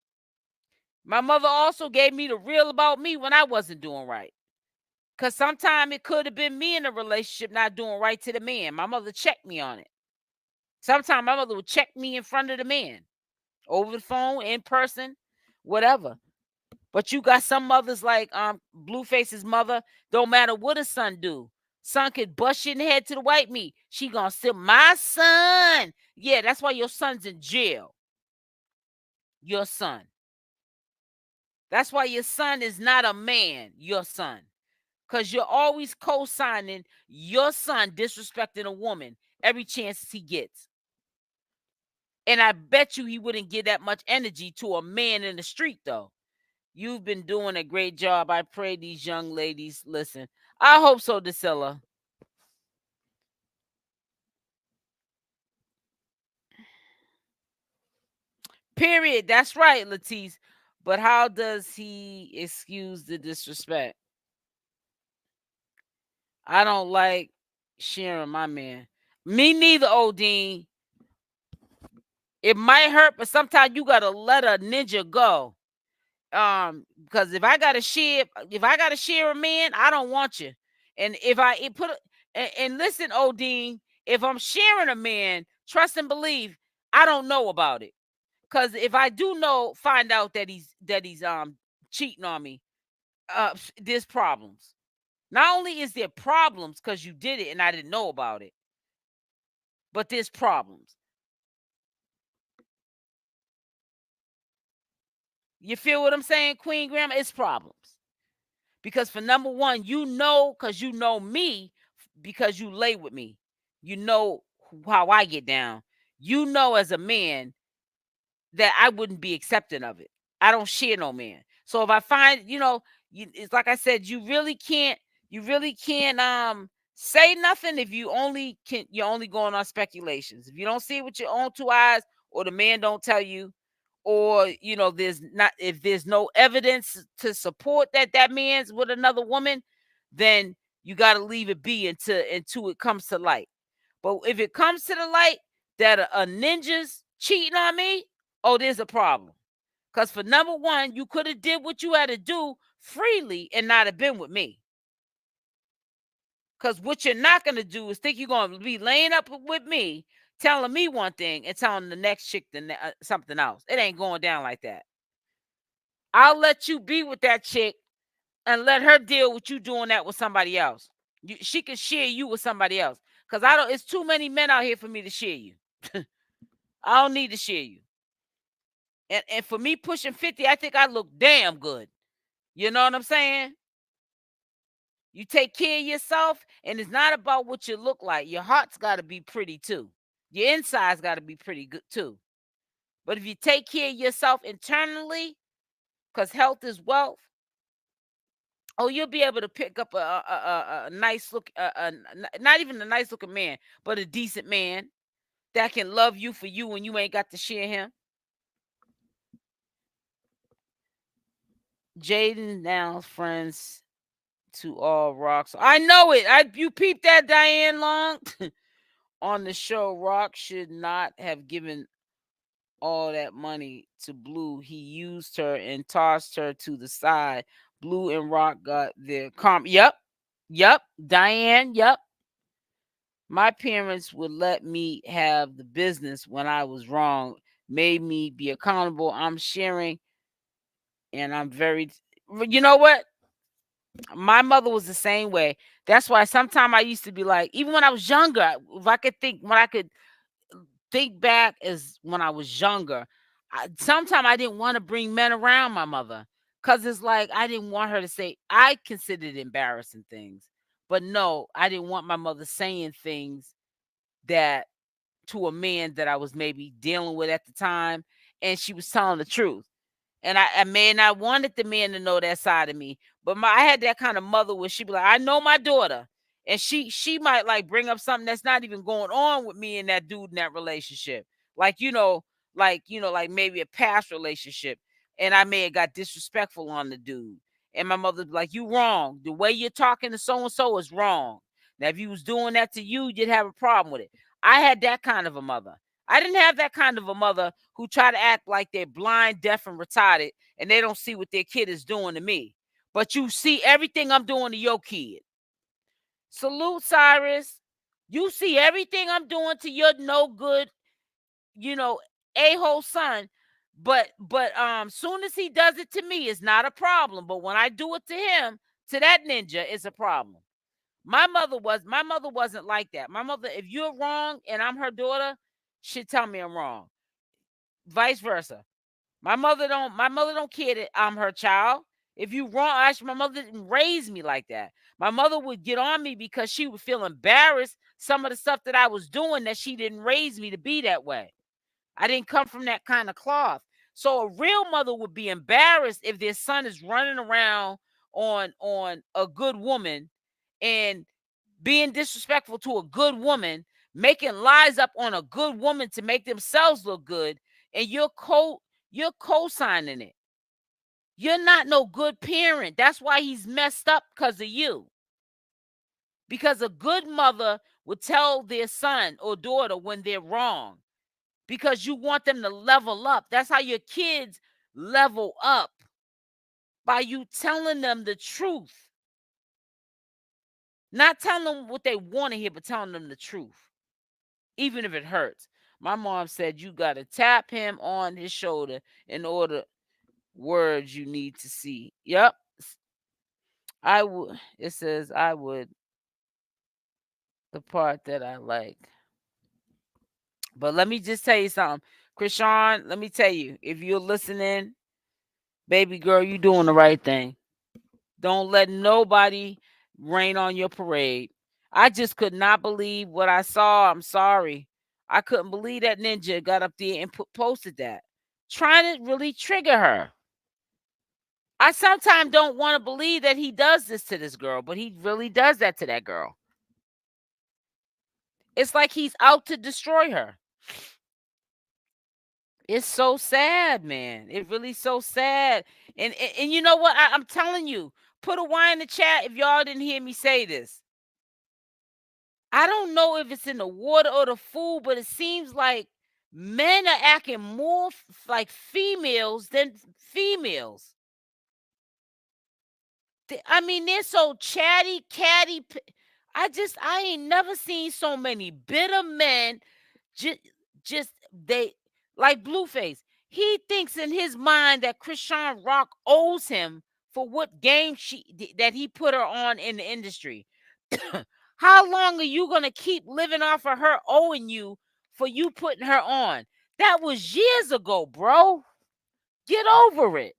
Speaker 1: My mother also gave me the real about me when I wasn't doing right. Because sometimes it could have been me in a relationship not doing right to the man. My mother checked me on it. Sometimes my mother would check me in front of the man, over the phone, in person, whatever. But you got some mothers like Blueface's mother. Don't matter what a son do. Son could bust you in the head to the white meat. She gonna still, my son. Yeah, that's why your son's in jail. Your son. That's why your son is not a man. Your son. Because you're always co-signing your son disrespecting a woman every chance he gets. And I bet you he wouldn't give that much energy to a man in the street, though. You've been doing a great job. I pray these young ladies listen. I hope so, Drusilla. Period. That's right, Latisse. But how does he excuse the disrespect? I don't like sharing my man. Me neither, Odin. It might hurt, but sometimes you gotta let a ninja go. Because if I gotta share a man, I don't want you. And if I it put a, and listen, Odin, if I'm sharing a man, trust and believe, I don't know about it. Because if I do know, find out that he's cheating on me, there's problems. Not only is there problems because you did it and I didn't know about it, but there's problems. You feel what I'm saying, Queen Grandma? It's problems. Because for number one, because you know me, because you lay with me. You know how I get down. You know as a man that I wouldn't be accepting of it. I don't share no man. So if I find, it's like I said, you really can't say nothing if you're only going on speculations. If you don't see it with your own two eyes, or the man don't tell you, or if there's no evidence to support that man's with another woman, then you got to leave it be until it comes to light. But if it comes to the light that a ninja's cheating on me, oh, there's a problem. Because for number one, you could have did what you had to do freely and not have been with me. Because what you're not going to do is think you're going to be laying up with me, telling me one thing and telling the next chick something else. It ain't going down like that. I'll let you be with that chick and let her deal with you doing that with somebody else. She can share you with somebody else. Because it's too many men out here for me to share you. I don't need to share you. And for me pushing 50, I think I look damn good. You know what I'm saying? You take care of yourself, and it's not about what you look like. Your heart's got to be pretty too. Your inside's got to be pretty good too. But if you take care of yourself internally, because health is wealth, you'll be able to pick up a nice look, not even a nice looking man, but a decent man that can love you for you when you ain't got to share him. Jaidyn now friends to all rocks. I know it. You peeped that, Diane Long. On the show, Rock should not have given all that money to Blue. He used her and tossed her to the side. Blue and Rock got their Yep. Diane, yep. My parents would let me have the business when I was wrong, made me be accountable. I'm sharing, and I'm very, you know what? My mother was the same way. That's why sometimes I used to be like, even when I was younger, if I could think, when I could think back as when I was younger, sometimes I didn't want to bring men around my mother because it's like I didn't want her to say, I considered embarrassing things. But no, I didn't want my mother saying things that to a man that I was maybe dealing with at the time, and she was telling the truth. And I may not wanted the man to know that side of me, but I had that kind of mother where she'd be like, I know my daughter, and she might like bring up something that's not even going on with me and that dude in that relationship, like like maybe a past relationship, and I may have got disrespectful on the dude, and my mother'd be like, you wrong. The way you're talking to so and so is wrong. Now, if you was doing that to you, you'd have a problem with it. I had that kind of a mother. I didn't have that kind of a mother who try to act like they're blind, deaf, and retarded, and they don't see what their kid is doing to me. But you see everything I'm doing to your kid. Salute, Cyrus. You see everything I'm doing to your no good, a-hole son. But soon as he does it to me, it's not a problem. But when I do it to him, to that ninja, it's a problem. My mother wasn't like that. My mother, if you're wrong and I'm her daughter, she'd tell me I'm wrong. Vice versa. My mother don't care that I'm her child. If you wrong, actually, my mother didn't raise me like that. My mother would get on me because she would feel embarrassed some of the stuff that I was doing, that she didn't raise me to be that way. I didn't come from that kind of cloth. So a real mother would be embarrassed if their son is running around on a good woman and being disrespectful to a good woman, making lies up on a good woman to make themselves look good, and You're co-signing it. You're not no good parent. That's why he's messed up, because of you. Because a good mother would tell their son or daughter when they're wrong, because you want them to level up. That's how your kids level up, by you telling them the truth. Not telling them what they want to hear, but telling them the truth, even if it hurts. My mom said you got to tap him on his shoulder in order words you need to see. Yep. I would. It says I would. The part that I like. But let me just tell you something. Chrisean, let me tell you, if you're listening, baby girl, you doing the right thing. Don't let nobody rain on your parade. I just could not believe what I saw. I'm sorry. I couldn't believe that ninja got up there and posted that, trying to really trigger her. I sometimes don't want to believe that he does this to this girl, but he really does that to that girl. It's like he's out to destroy her. It's so sad, man. It really so sad. And you know what? I'm telling you, put a Y in the chat if y'all didn't hear me say this. I don't know if it's in the water or the food, but it seems like men are acting more like females than females. I mean, they're so chatty, catty. I ain't never seen so many bitter men. Just they like Blueface. He thinks in his mind that CashApp owes him for what game that he put her on in the industry. How long are you gonna keep living off of her owing you for you putting her on? That was years ago, bro. Get over it.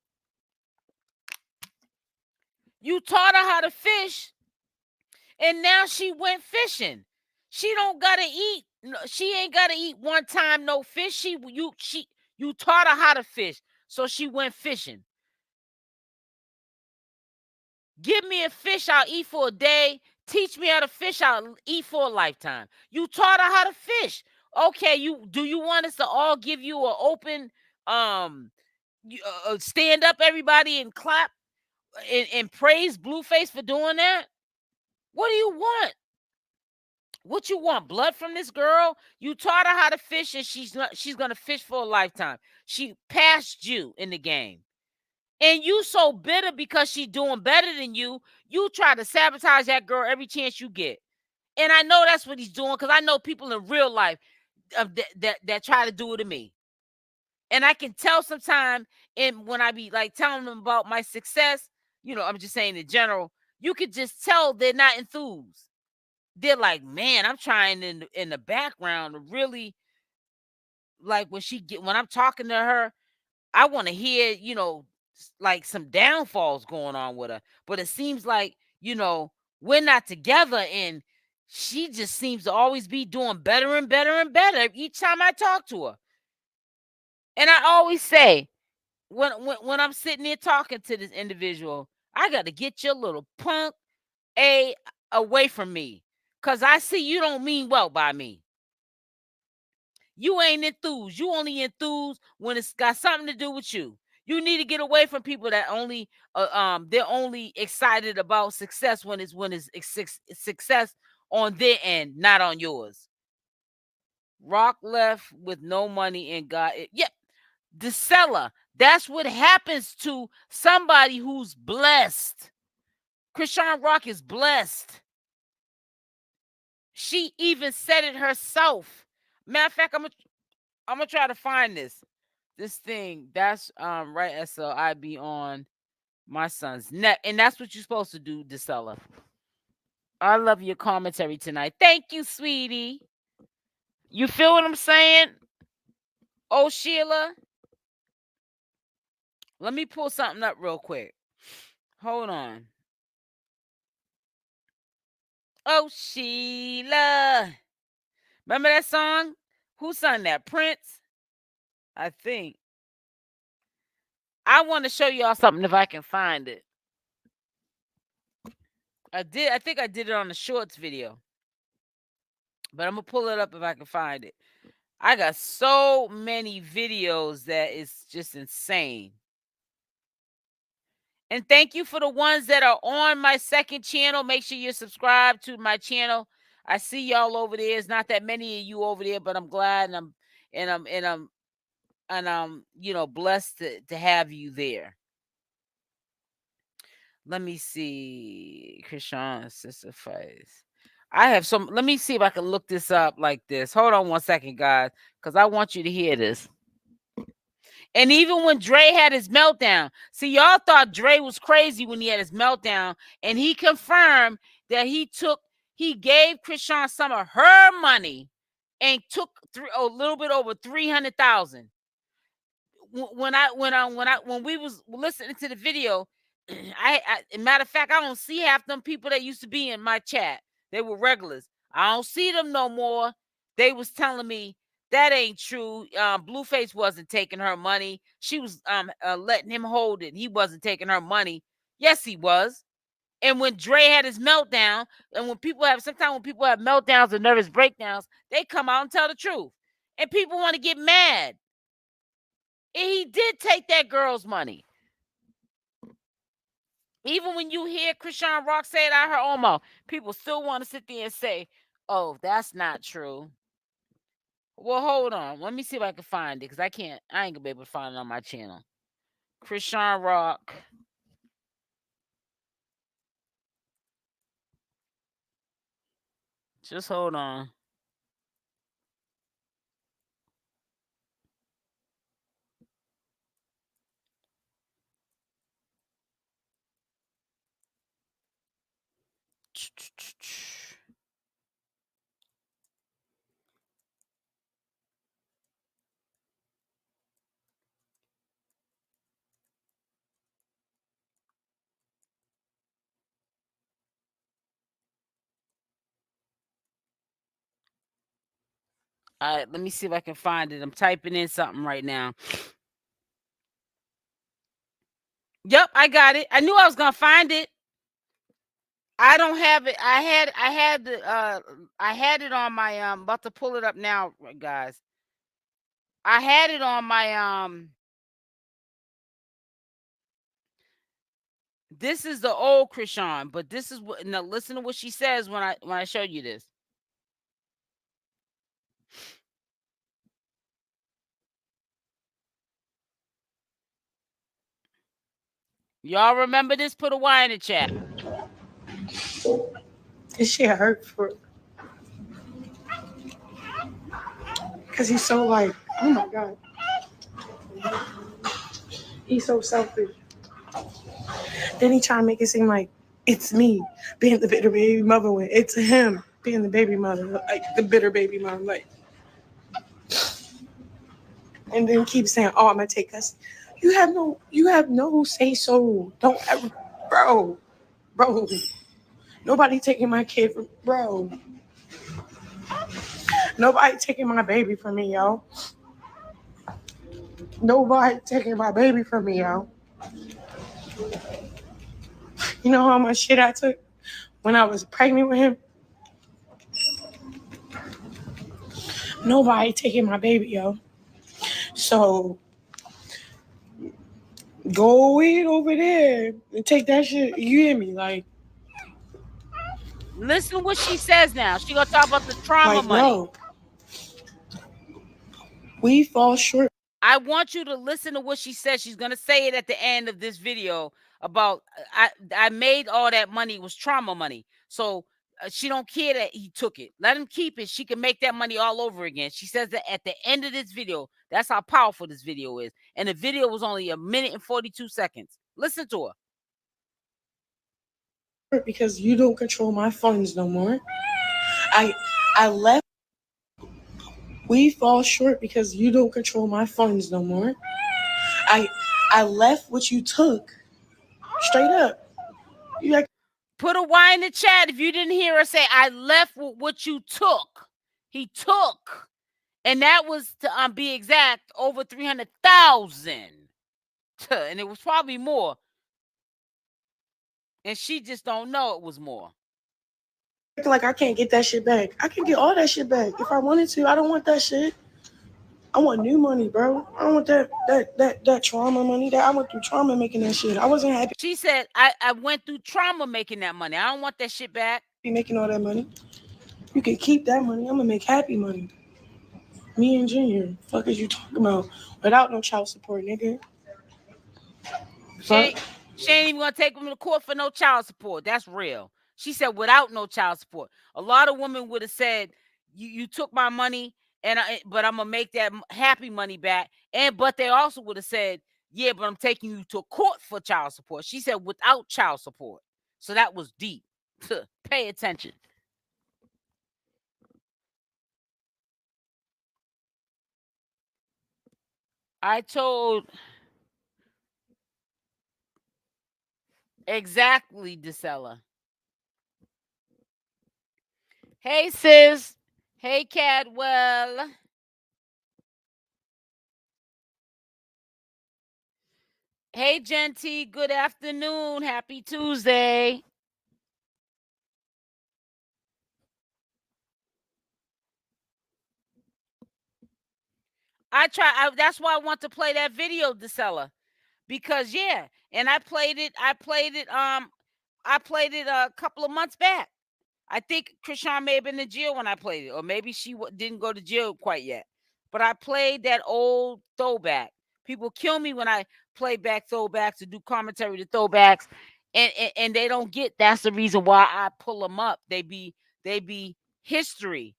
Speaker 1: You taught her how to fish, and now she went fishing. She don't gotta eat. She ain't gotta eat one time no fish. You taught her how to fish, so she went fishing. Give me a fish, I'll eat for a day. Teach me how to fish, I'll eat for a lifetime. You taught her how to fish. Okay, do you want us to all give you an open stand up everybody and clap and praise Blueface for doing that? What do you want? What you want? Blood from this girl? You taught her how to fish, and she's gonna fish for a lifetime. She passed you in the game. And you so bitter because she doing better than you. You try to sabotage that girl every chance you get. And I know that's what he's doing, because I know people in real life that try to do it to me. And I can tell sometimes, and when I be like telling them about my success, I'm just saying in general, you could just tell they're not enthused. They're like, man, I'm trying in the background to really, like, when I'm talking to her, I want to hear, like some downfalls going on with her. But it seems like, we're not together, and she just seems to always be doing better and better and better each time I talk to her. And I always say, when I'm sitting there talking to this individual, I got to get your little punk away from me, because I see you don't mean well by me. You ain't enthused. You only enthused when it's got something to do with you. You need to get away from people that only they're only excited about success when it's success on their end, not on yours. Rock left with no money and got it. Yep. The seller. That's what happens to somebody who's blessed. CashApp is blessed. She even said it herself. Matter of fact, I'm gonna try to find this thing. That's right. So I be on my son's neck, and that's what you're supposed to do, DeSella. I love your commentary tonight. Thank you, sweetie. You feel what I'm saying? Oh, Sheila. Let me pull something up real quick. Hold on. Oh, Sheila. Remember that song? Who sung that? Prince? I think. I want to show y'all something if I can find it. I think I did it on the shorts video. But I'm going to pull it up if I can find it. I got so many videos that is just insane. And thank you for the ones that are on my second channel. Make sure you're subscribed to my channel. I see y'all over there. It's not that many of you over there, but I'm glad and I'm blessed to have you there. Let me see. Chrisean sister face. I have some. Let me see if I can look this up like this. Hold on one second, guys, because I want you to hear this. And even when Dre had his meltdown, see, y'all thought Dre was crazy when he had his meltdown, and he confirmed that he gave Chrisean some of her money and took a little bit over 300,000. When we was listening to the video, matter of fact, I don't see half them people that used to be in my chat. They were regulars. I don't see them no more. They was telling me that ain't true. Blueface wasn't taking her money. She was letting him hold it. He wasn't taking her money. Yes, he was. And when Dre had his meltdown, and when people have meltdowns or nervous breakdowns, they come out and tell the truth. And people want to get mad. And he did take that girl's money. Even when you hear CashApp say it out her own mouth, people still want to sit there and say, "Oh, that's not true." Well, hold on. Let me see if I can find it, because I ain't gonna be able to find it on my channel. CashApp. Just hold on. All right, let me see if I can find it. I'm typing in something right now. Yep, I got it. I knew I was gonna find it. I don't have it. I had it on my about to pull it up now, guys. I had it on my this is the old Chrisean, but this is what, now listen to what she says when I show you this. Y'all remember this? Put a Y in the chat.
Speaker 2: This shit hurt for, because he's so like, oh my God. He's so selfish. Then he try to make it seem like it's me being the bitter baby mother when it's him being the baby mother, like the bitter baby mother, like. And then keep saying, "Oh, I'm gonna take us." You have no say so. Don't ever, bro. Nobody taking my kid from, bro. Nobody taking my baby from me, yo. Nobody taking my baby from me, yo. You know how much shit I took when I was pregnant with him? Nobody taking my baby, yo. So go in over there and take that shit. You hear me? Like,
Speaker 1: listen what she says now. She gonna talk about the trauma
Speaker 2: like,
Speaker 1: money.
Speaker 2: no. We fall short.
Speaker 1: I want you to listen to what she says. She's gonna say it at the end of this video about I made all that money was trauma money. So she don't care that he took it. Let him keep it. She can make that money all over again. She says that at the end of this video. That's how powerful this video is. And the video was only 1 minute and 42 seconds. Listen to
Speaker 2: her. Because you don't control my funds no more. I left. We fall short because you don't control my funds no more. I left what you took. Straight up. You like,
Speaker 1: put a Y in the chat if you didn't hear her say, I left with what you took. He took. And that was, to be exact, over 300,000. And it was probably more. And she just don't know it was more.
Speaker 2: Like I can't get that shit back. I can get all that shit back if I wanted to. I don't want that shit. I want new money, bro. I don't want that trauma money. That I went through trauma making that shit. I wasn't happy
Speaker 1: She said, I went through trauma making that money. I don't want that shit back.
Speaker 2: making all that money. You can keep that money. I'm gonna make happy money. Me and Junior. Fuck is you talking about? Without no child support, nigga.
Speaker 1: She
Speaker 2: Fuck.
Speaker 1: ain't, she ain't even gonna take him to court for no child support. That's real. She said without no child support. A lot of women would have said, you took my money, but I'm gonna make that happy money back. But they also would have said, yeah, but I'm taking you to court for child support. She said without child support. So that was deep. Pay attention. I told exactly, DeSella. Hey, sis. Hey, Cadwell. Hey, Genty. Good afternoon. Happy Tuesday. That's why I want to play that video, DeSella. Because yeah, and I played it. I played it a couple of months back. I think Chrisean may have been in jail when I played it, or maybe she didn't go to jail quite yet. But I played that old throwback. People kill me when I play back throwbacks to do commentary to throwbacks, and they don't get. That's the reason why I pull them up. They be history.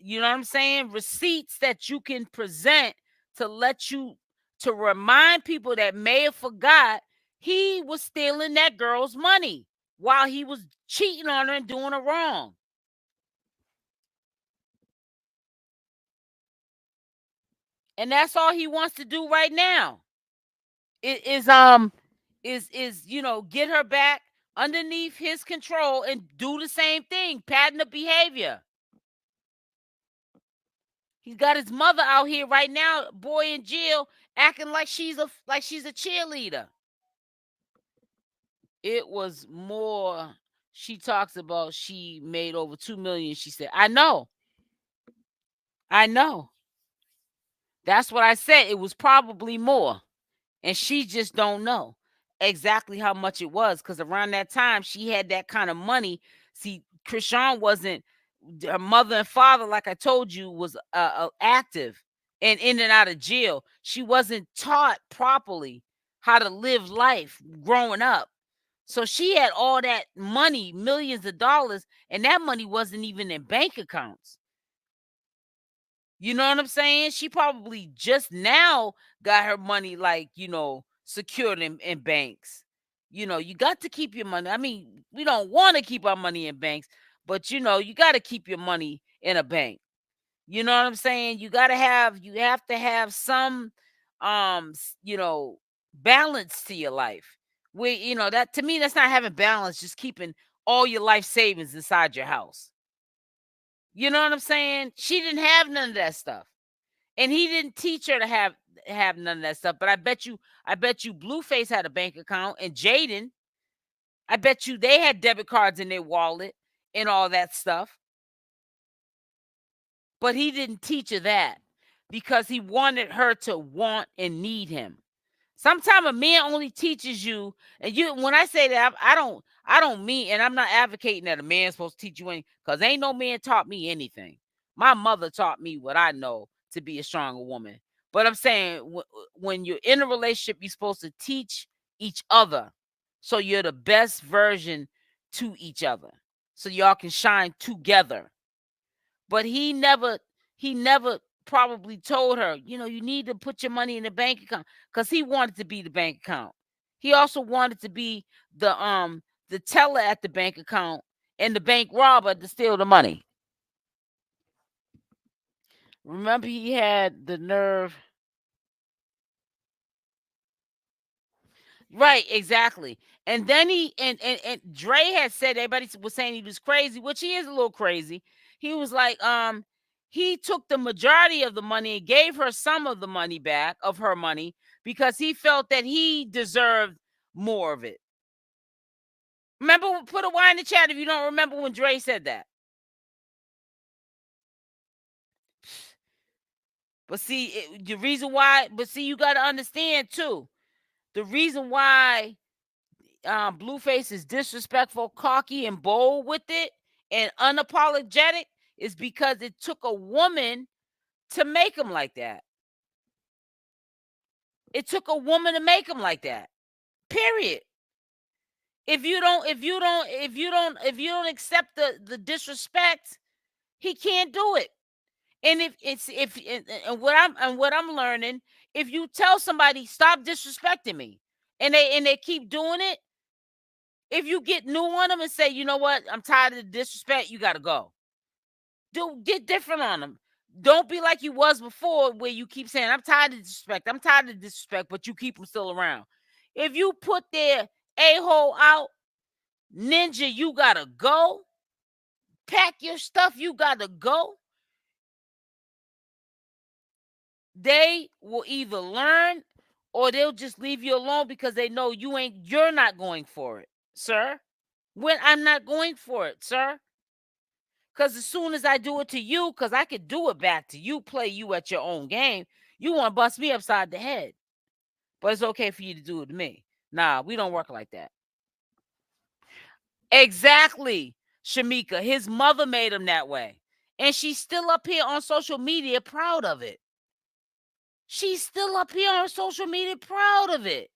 Speaker 1: You know what I'm saying? Receipts that you can present to let you to remind people that may have forgot he was stealing that girl's money while he was cheating on her and doing her wrong. And that's all he wants to do right now. It is get her back underneath his control and do the same thing, pattern of behavior. He's got his mother out here right now, boy in jail, acting like she's a cheerleader. It was more. She talks about she made over 2 million. She said, I know. That's what I said. It was probably more. And she just don't know exactly how much it was. Because around that time, she had that kind of money. See, Chrisean wasn't, her mother and father, like I told you, was active and in and out of jail. She wasn't taught properly how to live life growing up. So she had all that money, millions of dollars, and that money wasn't even in bank accounts. You know what I'm saying? She probably just now got her money, like, secured in banks. You got to keep your money. I mean, we don't want to keep our money in banks, but you got to keep your money in a bank. You know what I'm saying? You have to have some balance to your life. That, to me, that's not having balance, just keeping all your life savings inside your house. You know what I'm saying? She didn't have none of that stuff. And he didn't teach her to have none of that stuff. But I bet you Blueface had a bank account, and Jaidyn, I bet you they had debit cards in their wallet and all that stuff. But he didn't teach her that because he wanted her to want and need him. Sometimes a man only teaches you, and when I say that, I don't mean, and I'm not advocating that a man's supposed to teach you anything, because ain't no man taught me anything. My mother taught me what I know to be a stronger woman. But I'm saying when you're in a relationship, you're supposed to teach each other so you're the best version to each other, so y'all can shine together. But he never probably told her, you need to put your money in the bank account, because he wanted to be the bank account. He also wanted to be the teller at the bank account and the bank robber to steal the money. Remember, he had the nerve. Right, exactly. And then and Dre had said, everybody was saying he was crazy, which he is a little crazy. He was like, he took the majority of the money and gave her some of the money back of her money because he felt that he deserved more of it. Remember, put a Y in the chat if you don't remember when Dre said that. But see, the reason why, but see, you got to understand too, the reason why Blueface is disrespectful, cocky, and bold with it and unapologetic is because it took a woman to make him like that. It took a woman to make him like that. Period. If you don't accept the disrespect, he can't do it. And what I'm learning, if you tell somebody stop disrespecting me, and they keep doing it, if you get new on them and say, you know what, I'm tired of the disrespect, you gotta go. Get different on them. Don't be like you was before, where you keep saying, I'm tired of disrespect, but you keep them still around. If you put their a-hole out, ninja, you gotta go. Pack your stuff, you gotta go. They will either learn or they'll just leave you alone because they know you're not going for it, sir. When I'm not going for it, sir. Because as soon as I do it to you, because I could do it back to you, play you at your own game, you want to bust me upside the head. But it's okay for you to do it to me. Nah, we don't work like that. Exactly, Shamika. His mother made him that way. And she's still up here on social media proud of it. She's still up here on social media proud of it.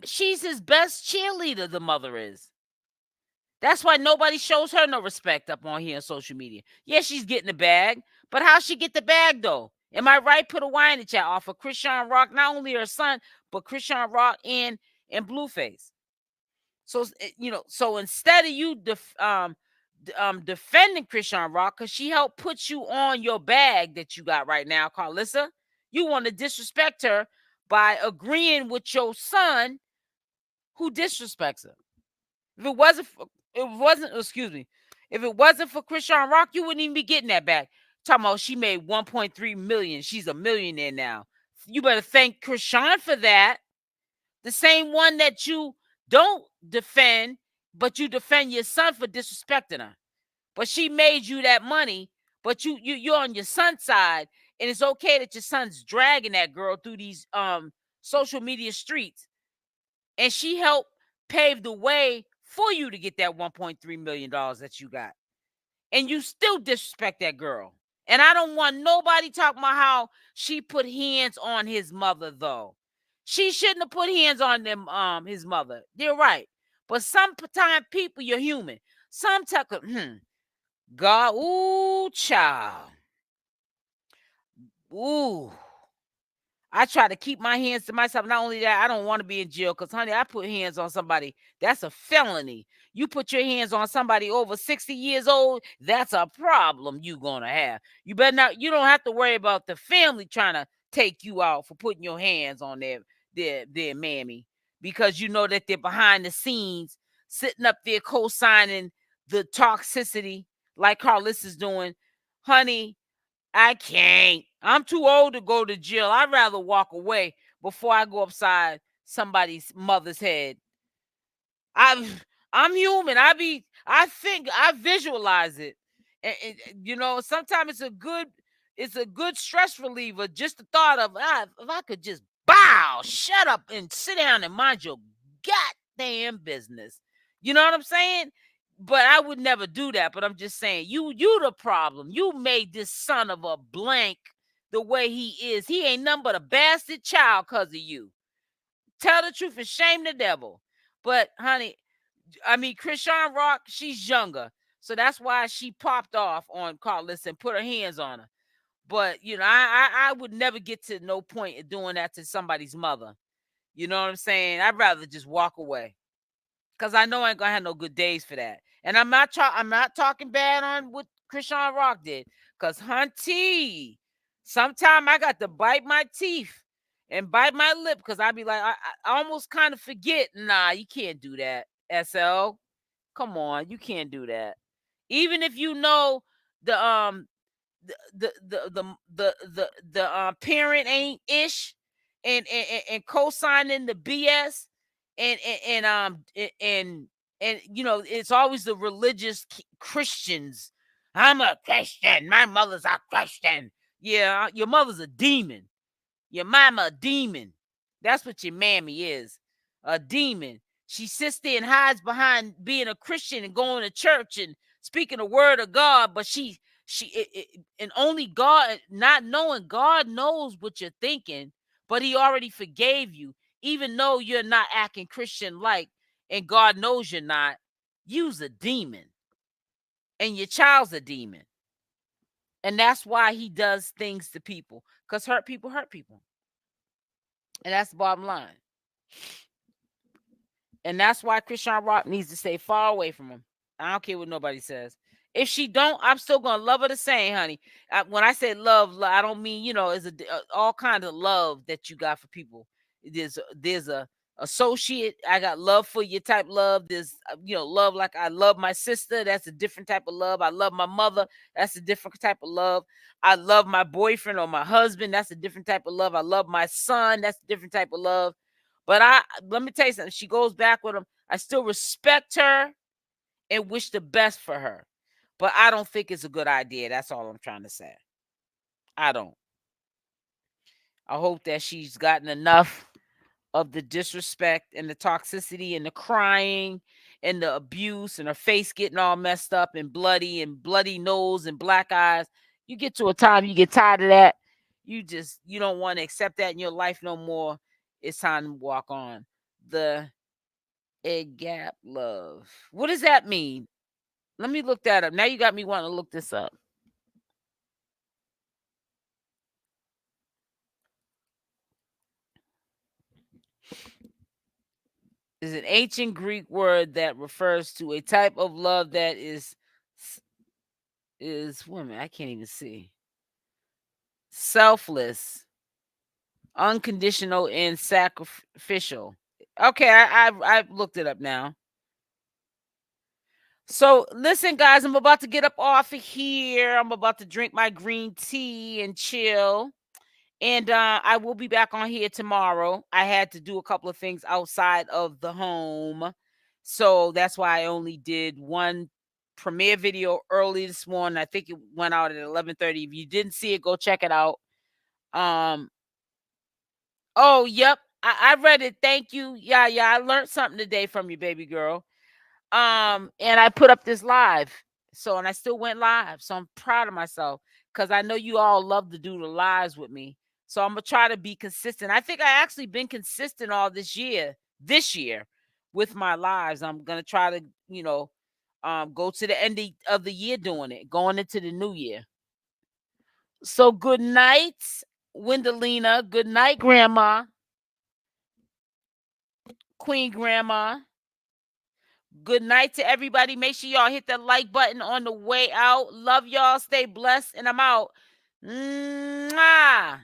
Speaker 1: She's his best cheerleader, the mother is. That's why nobody shows her no respect up on here on social media. Yeah, she's getting the bag, but how she get the bag though? Am I right? Put a Y in the chat off of CashApp, not only her son, but CashApp and Blueface. So so instead of you defending CashApp, because she helped put you on your bag that you got right now, Carlissa, you want to disrespect her by agreeing with your son who disrespects her. If it wasn't for CashApp, you wouldn't even be getting that back. Talking about she made 1.3 million. She's a millionaire now. You better thank Chrisean for that. The same one that you don't defend, but you defend your son for disrespecting her. But she made you that money, but you're on your son's side, and it's okay that your son's dragging that girl through these social media streets. And she helped pave the way for you to get that $1.3 million that you got. And you still disrespect that girl. And I don't want nobody talking about how she put hands on his mother, though. She shouldn't have put hands on them, his mother. They're right. But sometimes people, you're human. Sometimes, God, ooh, child. Ooh. I try to keep my hands to myself. Not only that, I don't want to be in jail because, honey, I put hands on somebody. That's a felony. You put your hands on somebody over 60 years old, that's a problem you're going to have. You better not, you don't have to worry about the family trying to take you out for putting your hands on their mammy, because you know that they're behind the scenes sitting up there co-signing the toxicity like Carlos is doing. Honey, I can't. I'm too old to go to jail. I'd rather walk away before I go upside somebody's mother's head. I'm human. I think, I visualize it. And sometimes it's a good stress reliever. Just the thought of, if I could just shut up and sit down and mind your goddamn business. You know what I'm saying? But I would never do that. But I'm just saying, you the problem. You made this son of a blank the way he is. He ain't nothing but a bastard child because of you. Tell the truth and shame the devil. But honey, I mean, Chrisean Rock, she's younger. So that's why she popped off on Carlos and put her hands on her. But I would never get to no point of doing that to somebody's mother. You know what I'm saying? I'd rather just walk away. Because I know I ain't gonna have no good days for that. And I'm not talking bad on what Chrisean Rock did. Because hunty, sometimes I got to bite my teeth and bite my lip, because I be like, I almost kind of forget. Nah, you can't do that, SL. Come on, you can't do that. Even if you know the parent ain't ish, and co-signing the BS, and it's always the religious Christians I'm a Christian. My mother's a Christian. Yeah, your mother's a demon. Your mama a demon. That's what your mammy is. A demon. She sits there and hides behind being a Christian and going to church and speaking the word of God, but and only God, not knowing God knows what you're thinking, but he already forgave you, even though you're not acting Christian like, and God knows you're not. You's a demon. And your child's a demon. And that's why he does things to people. Because hurt people hurt people. And that's the bottom line. And that's why Chrisean Rock needs to stay far away from him. I don't care what nobody says. If she don't, I'm still gonna love her the same, honey. When I say love, I don't mean, it's all kinds of love that you got for people. There's a associate. I got love for you type love. There's love like I love my sister. That's a different type of love. I love my mother. That's a different type of love. I love my boyfriend or my husband. That's a different type of love. I love my son. That's a different type of love. But let me tell you something. She goes back with him. I still respect her and wish the best for her. But I don't think it's a good idea. That's all I'm trying to say. I don't. I hope that she's gotten enough of the disrespect and the toxicity and the crying and the abuse and her face getting all messed up and bloody nose and black eyes. You get to a time you get tired of that. You don't want to accept that in your life no more. It's time to walk on. The egg gap love. What does that mean? Let me look that up. Now you got me wanting to look this up. Is an ancient Greek word that refers to a type of love that is women. I can't even see. Selfless, unconditional, and sacrificial. Okay, I've looked it up now. So listen, guys, I'm about to get up off of here. I'm about to drink my green tea and chill. And I will be back on here tomorrow. I had to do a couple of things outside of the home. So that's why I only did one premiere video early this morning. I think it went out at 11:30. If you didn't see it, go check it out. Oh, yep. I read it. Thank you. Yeah, I learned something today from you, baby girl. And I put up this live. And I still went live. So I'm proud of myself because I know you all love to do the lives with me. So I'm gonna try to be consistent. I think I actually been consistent all this year with my lives. I'm gonna try to, go to the end of the year doing it, going into the new year. So good night, Wendelina. Good night, Grandma. Queen Grandma. Good night to everybody. Make sure y'all hit the like button on the way out. Love y'all. Stay blessed. And I'm out. Mwah.